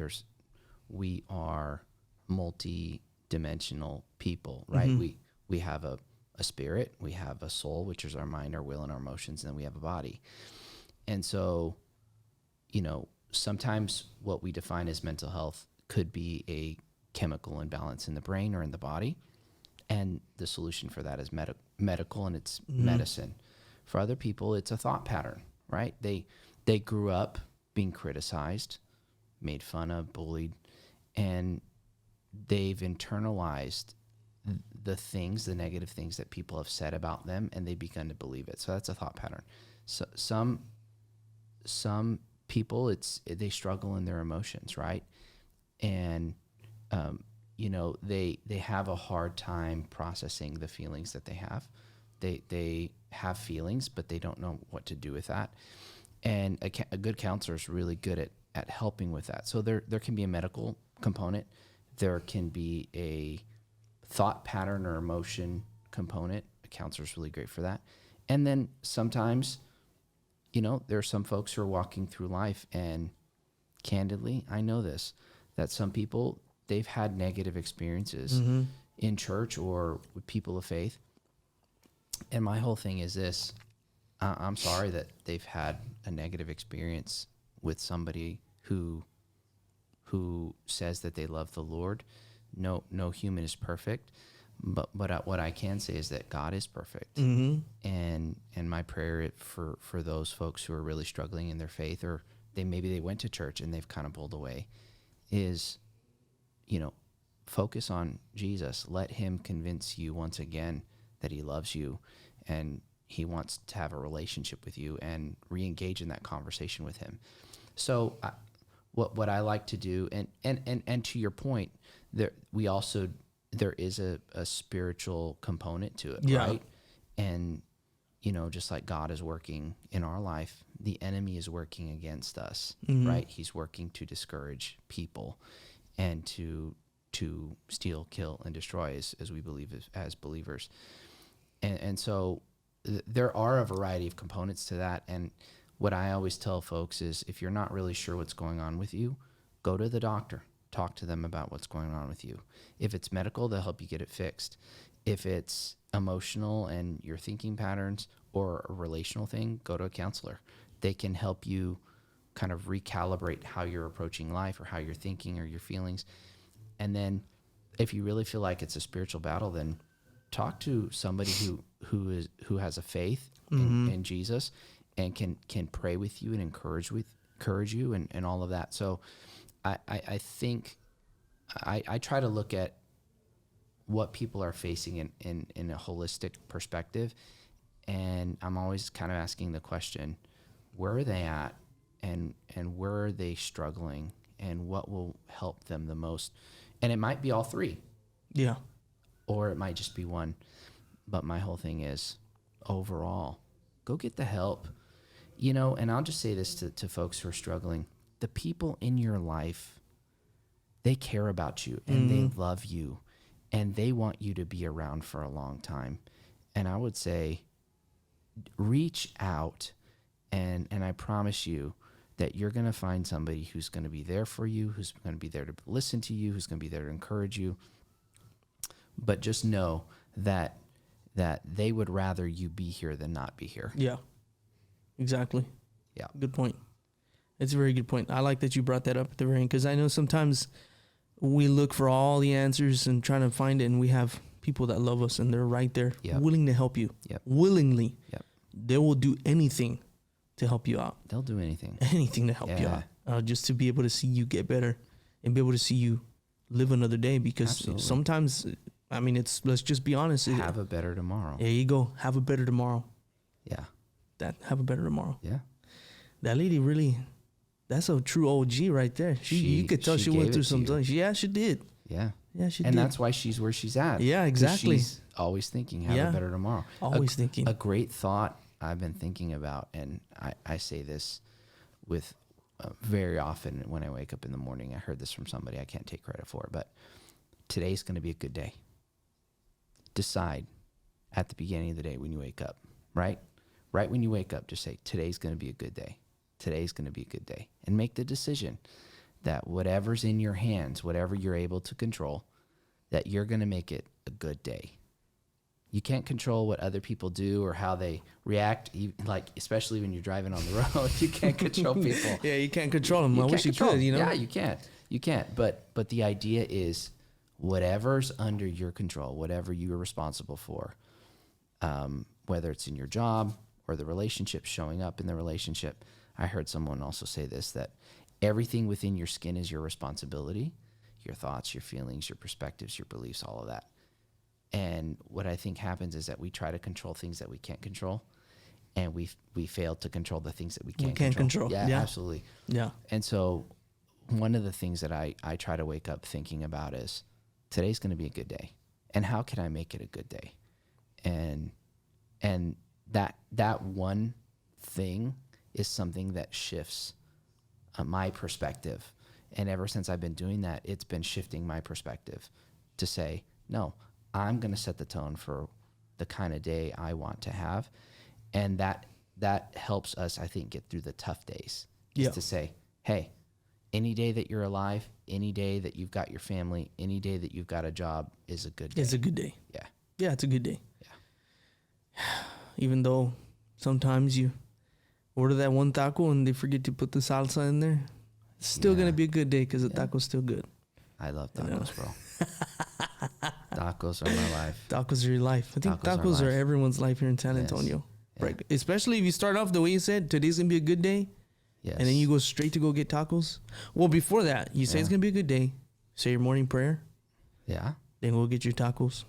We are multi-dimensional people, right? We have a spirit, we have a soul, which is our mind, our will, and our emotions, and then we have a body. And so, sometimes what we define as mental health could be a chemical imbalance in the brain or in the body, and the solution for that is medical, and it's medicine. For other people, it's a thought pattern, right? They grew up being criticized, made fun of, bullied, and they've internalized the negative things that people have said about them, and they begun to believe it. So that's a thought pattern. So some people, they struggle in their emotions, right? And they have a hard time processing the feelings that they have. They have feelings, but they don't know what to do with that. And a good counselor is really good at helping with that. So there can be a medical component. There can be a thought pattern or emotion component. A counselor is really great for that. And then sometimes, there are some folks who are walking through life, and candidly, I know this, that some people, they've had negative experiences in church or with people of faith. And my whole thing is this: I'm sorry that they've had a negative experience with somebody who says that they love the Lord. No human is perfect, but what I can say is that God is perfect. And my prayer for those folks who are really struggling in their faith, or maybe they went to church and they've kind of pulled away, is, focus on Jesus. Let him convince you once again that he loves you and he wants to have a relationship with you, and re-engage in that conversation with him. So what I like to do, and to your point, there is a spiritual component to it, right? And just like God is working in our life, the enemy is working against us, right? He's working to discourage people and to steal, kill, and destroy, as we believe as believers. And so there are a variety of components to that. And what I always tell folks is, if you're not really sure what's going on with you, go to the doctor. Talk to them about what's going on with you. If it's medical, they'll help you get it fixed. If it's emotional and your thinking patterns or a relational thing, go to a counselor. They can help you kind of recalibrate how you're approaching life, or how you're thinking, or your feelings. And then if you really feel like it's a spiritual battle, then talk to somebody who has a faith in Jesus, and can pray with you and encourage you and all of that. So I think I try to look at what people are facing in a holistic perspective, and I'm always kind of asking the question, where are they at, and where are they struggling, and what will help them the most? And it might be all three. Yeah. Or it might just be one. But my whole thing is, overall, go get the help. And I'll just say this to folks who are struggling. The people in your life, they care about you, and they love you, and they want you to be around for a long time. And I would say, reach out, and I promise you that you're going to find somebody who's going to be there for you, who's going to be there to listen to you, who's going to be there to encourage you. But just know that they would rather you be here than not be here. Yeah, exactly. Yeah. Good point. It's a very good point. I like that you brought that up at the very end, because I know sometimes we look for all the answers and trying to find it, and we have people that love us, and they're right there, willing to help you. Willingly. They will do anything to help you out. They'll do anything. Anything to help you out. Just to be able to see you get better and be able to see you live another day, because sometimes, let's just be honest. Have a better tomorrow. There you go. Have a better tomorrow. Yeah. Have a better tomorrow. Yeah. That lady really, that's a true OG right there. You could tell she went through some things. Yeah, she did. Yeah. Yeah, she did. And that's why she's where she's at. Yeah, exactly. She's always thinking, have a better tomorrow. Always thinking. A great thought I've been thinking about, and I say this with very often when I wake up in the morning. I heard this from somebody I can't take credit for, but today's going to be a good day. Decide at the beginning of the day when you wake up, right? right when you wake up, just say, today's going to be a good day. Today's going to be a good day. And make the decision that whatever's in your hands, whatever you're able to control, that you're going to make it a good day. You can't control what other people do or how they react, like especially when you're driving on the road. You can't control people. Yeah, you can't control them. I wish you could, you know? Yeah, you can't. You can't. But the idea is whatever's under your control, whatever you are responsible for, whether it's in your job or the relationship, showing up in the relationship. I heard someone also say this, that everything within your skin is your responsibility, your thoughts, your feelings, your perspectives, your beliefs, all of that. And what I think happens is that we try to control things that we can't control, and we fail to control the things that we can't control. Yeah, absolutely. Yeah. And so one of the things that I try to wake up thinking about is today's going to be a good day, and how can I make it a good day? And that one thing is something that shifts my perspective. And ever since I've been doing that, it's been shifting my perspective to say, no, I'm going to set the tone for the kind of day I want to have. And that helps us, I think, get through the tough days. Yeah. To say, hey, any day that you're alive, any day that you've got your family, any day that you've got a job is a good day. It's a good day. Yeah. Yeah, it's a good day. Yeah. Even though sometimes you order that one taco and they forget to put the salsa in there, it's still going to be a good day because the taco's still good. I love tacos, bro. Tacos are my life. Tacos are your life. I think tacos are everyone's life here in San Antonio. Yeah. Right. Especially if you start off the way you said, today's going to be a good day. Yes. And then you go straight to go get tacos. Well, before that, you say it's going to be a good day. Say your morning prayer. Yeah. Then go get your tacos.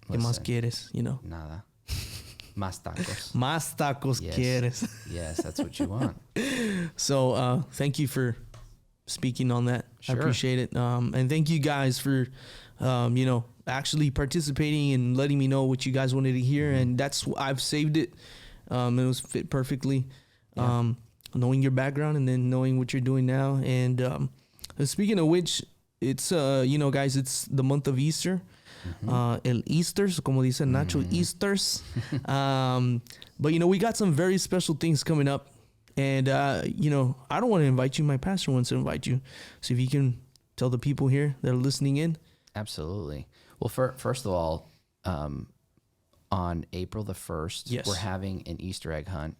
¿Qué más quieres? You know? Nada. Más tacos. Más tacos quieres. Yes, that's what you want. So thank you for speaking on that. Sure. I appreciate it. And thank you guys for, actually participating and letting me know what you guys wanted to hear. Mm-hmm. And I've saved it. It was fit perfectly. Yeah. Knowing your background and then knowing what you're doing now. And speaking of which, it's, guys, it's the month of Easter. Mm-hmm. El Easters, como dice Nacho, Easters. But, we got some very special things coming up. And, I don't want to invite you. My pastor wants to invite you. So if you can tell the people here that are listening in. Absolutely. Well, first of all, on April the 1st, we're having an Easter egg hunt.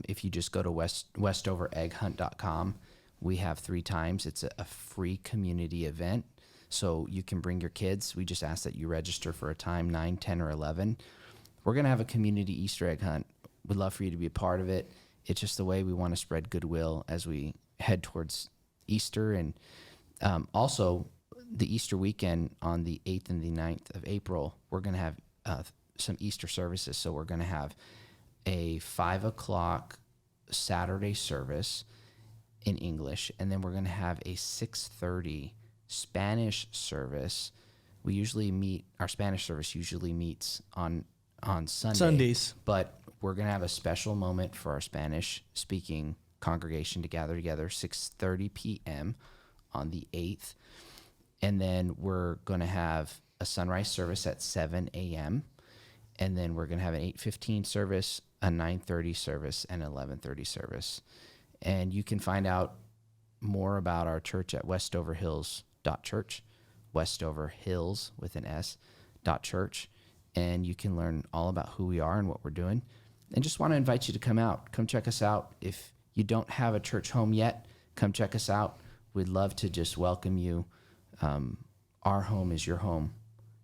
If you just go to westoveregghunt.com, we have 3 times. It's a free community event. So you can bring your kids. We just ask that you register for a time, 9, 10, or 11. We're going to have a community Easter egg hunt. We'd love for you to be a part of it. It's just the way we want to spread goodwill as we head towards Easter. And also, the Easter weekend on the 8th and the 9th of April, we're going to have some Easter services. So we're going to have a 5 o'clock Saturday service in English, and then we're going to have a 6:30 Spanish service. Our Spanish service usually meets on Sundays, but we're going to have a special moment for our Spanish speaking congregation to gather together, 6:30 p.m. on the 8th. And then we're going to have a sunrise service at 7 a.m. And then we're going to have an 8:15 service, a 9:30 service, and an 11:30 service. And you can find out more about our church at westoverhills.church, Westoverhills with an S, .church. And you can learn all about who we are and what we're doing. And just want to invite you to come out. Come check us out. If you don't have a church home yet, come check us out. We'd love to just welcome you. Our home is your home.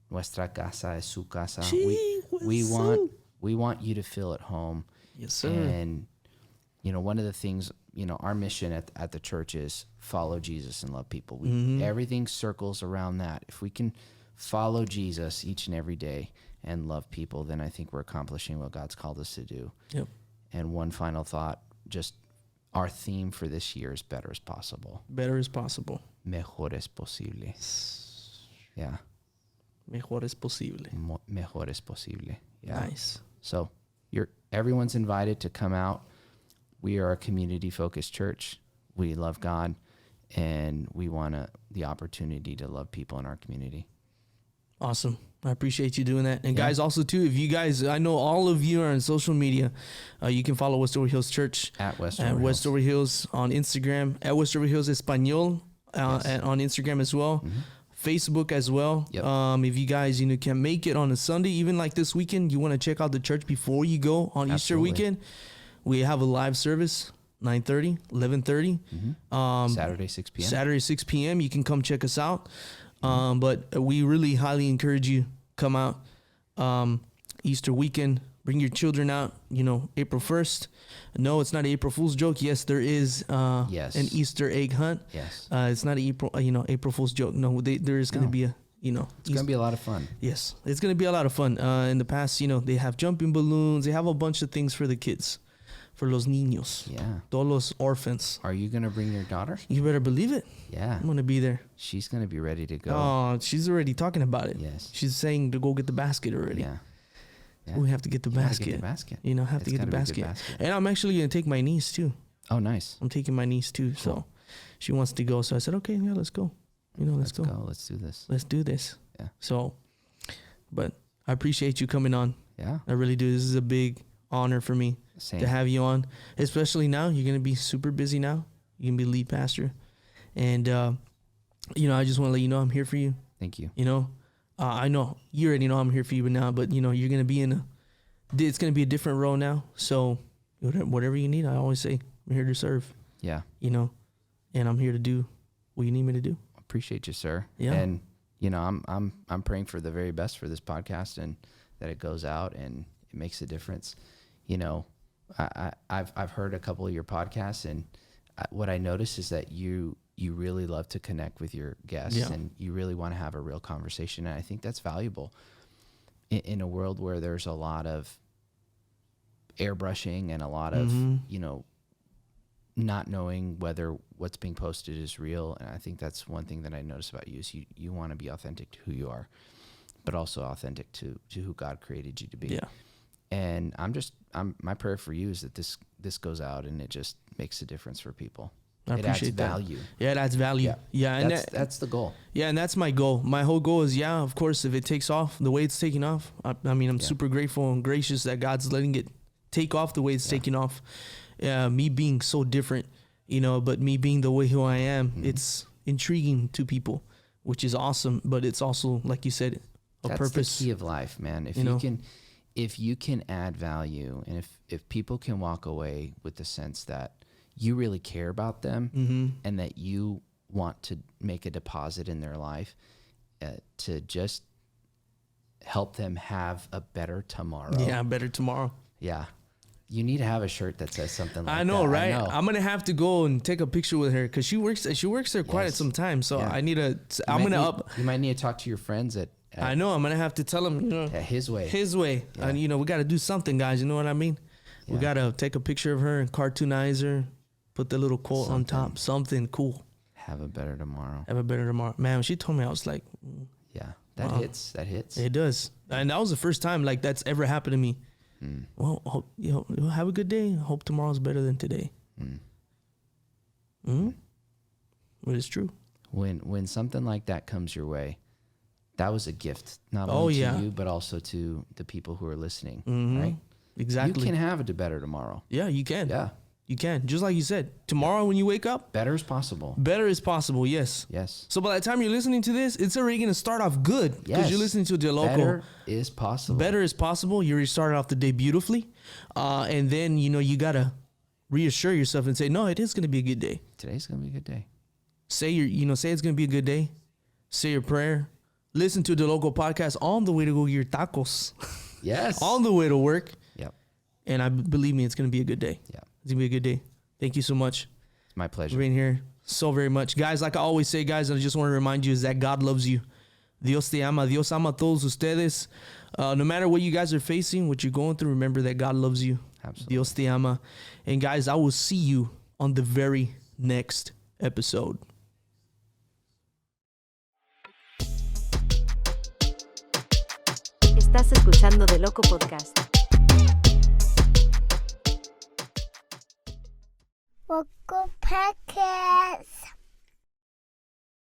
Nuestra casa es su casa. We want you to feel at home. Yes, sir. And one of the things, our mission at the church is follow Jesus and love people. Everything circles around that. If we can follow Jesus each and every day and love people, then I think we're accomplishing what God's called us to do. Yep. And one final thought, just our theme for this year is better as possible. Better as possible. Mejor es posible. Yeah. Mejor es posible. Mejor es posible. Yeah. Nice. So everyone's invited to come out. We are a community-focused church. We love God, and we want the opportunity to love people in our community. Awesome. I appreciate you doing that. And guys, also too, if you guys, I know all of you are on social media. You can follow Westover Hills Church at Westover Hills on Instagram, at Westover Hills Espanol and on Instagram as well. Facebook as well. Yep. If you guys, can make it on a Sunday, even like this weekend, you want to check out the church before you go on Easter weekend. We have a live service, 9:30, 11:30. Saturday, 6 p.m. Saturday, 6 p.m. You can come check us out. But we really highly encourage you, come out Easter weekend. Bring your children out, April 1st. No, it's not an April Fool's joke. Yes, there is an Easter egg hunt. Yes. It's not an April Fool's joke. No, there is going to be a, it's going to be a lot of fun. Yes, it's going to be a lot of fun. In the past, they have jumping balloons. They have a bunch of things for the kids, for los niños. Yeah. Todos los orphans. Are you going to bring your daughter? You better believe it. Yeah. I'm going to be there. She's going to be ready to go. Oh, she's already talking about it. Yes. She's saying to go get the basket already. Yeah. We have to get the basket. Get the basket. Have to get the basket. And I'm actually going to take my niece too. Oh, nice. I'm taking my niece too. Cool. So she wants to go. So I said, okay, yeah, let's go. Let's go. Let's do this. Let's do this. Yeah. So, but I appreciate you coming on. Yeah. I really do. This is a big honor for me to have you on, especially now. You're going to be super busy now. You're going to be lead pastor. And, I just want to let you know I'm here for you. Thank you. I know you already know I'm here for you now, but you're going to be it's going to be a different role now. So whatever you need, I always say I'm here to serve. Yeah. And I'm here to do what you need me to do. Appreciate you, sir. Yeah. And I'm praying for the very best for this podcast and that it goes out and it makes a difference. I've heard a couple of your podcasts, and what I notice is that you really love to connect with your guests and you really want to have a real conversation. And I think that's valuable in a world where there's a lot of airbrushing and a lot of, not knowing whether what's being posted is real. And I think that's one thing that I notice about you is you want to be authentic to who you are, but also authentic to who God created you to be. Yeah. And my prayer for you is that this goes out and it just makes a difference for people. I appreciate that. Value. Yeah, it adds value. Yeah, and that's the goal. Yeah, and that's my goal. My whole goal is, of course, if it takes off the way it's taking off, I'm super grateful and gracious that God's letting it take off the way it's taking off. Me being so different, but me being the way who I am, it's intriguing to people, which is awesome. But it's also, like you said, a purpose. That's the key of life, man. If you can add value, and if people can walk away with the sense that you really care about them and that you want to make a deposit in their life to just help them have a better tomorrow. Yeah, better tomorrow. Yeah. You need to have a shirt that says something like that. I know, right? I'm going to have to go and take a picture with her because she works there quite at some time. So I need to, you might need to talk to your friends at I know. I'm going to have to tell them, his way. Yeah. And, we got to do something, guys. You know what I mean? Yeah. We got to take a picture of her and cartoonize her. Put the little quote on top. Something cool. Have a better tomorrow. Have a better tomorrow. Man, when she told me, I was like... Yeah, that hits. That hits. It does. And that was the first time like that's ever happened to me. Well, have a good day. Hope tomorrow's better than today. But it's true. When something like that comes your way, that was a gift. Not only to you, but also to the people who are listening. Right? Exactly. You can have a better tomorrow. Yeah, you can. Yeah. You can. Just like you said, tomorrow when you wake up. Better is possible. Better is possible, yes. Yes. So by the time you're listening to this, it's already going to start off good. Because you're listening to DeLoco. Better is possible. Better is possible. You already started off the day beautifully. And then, you got to reassure yourself and say, no, it is going to be a good day. Today's going to be a good day. Say say it's going to be a good day. Say your prayer. Listen to the DeLoco podcast on the way to go get your tacos. Yes. On the way to work. Yep. And believe me, it's going to be a good day. Yeah. It's going to be a good day. Thank you so much. It's my pleasure. For being here so very much. Guys, like I always say, guys, I just want to remind you is that God loves you. Dios te ama. Dios ama a todos ustedes. No matter what you guys are facing, what you're going through, remember that God loves you. Absolutely. Dios te ama. And guys, I will see you on the very next episode. Estás escuchando DeLoco Podcast. Local Podcast.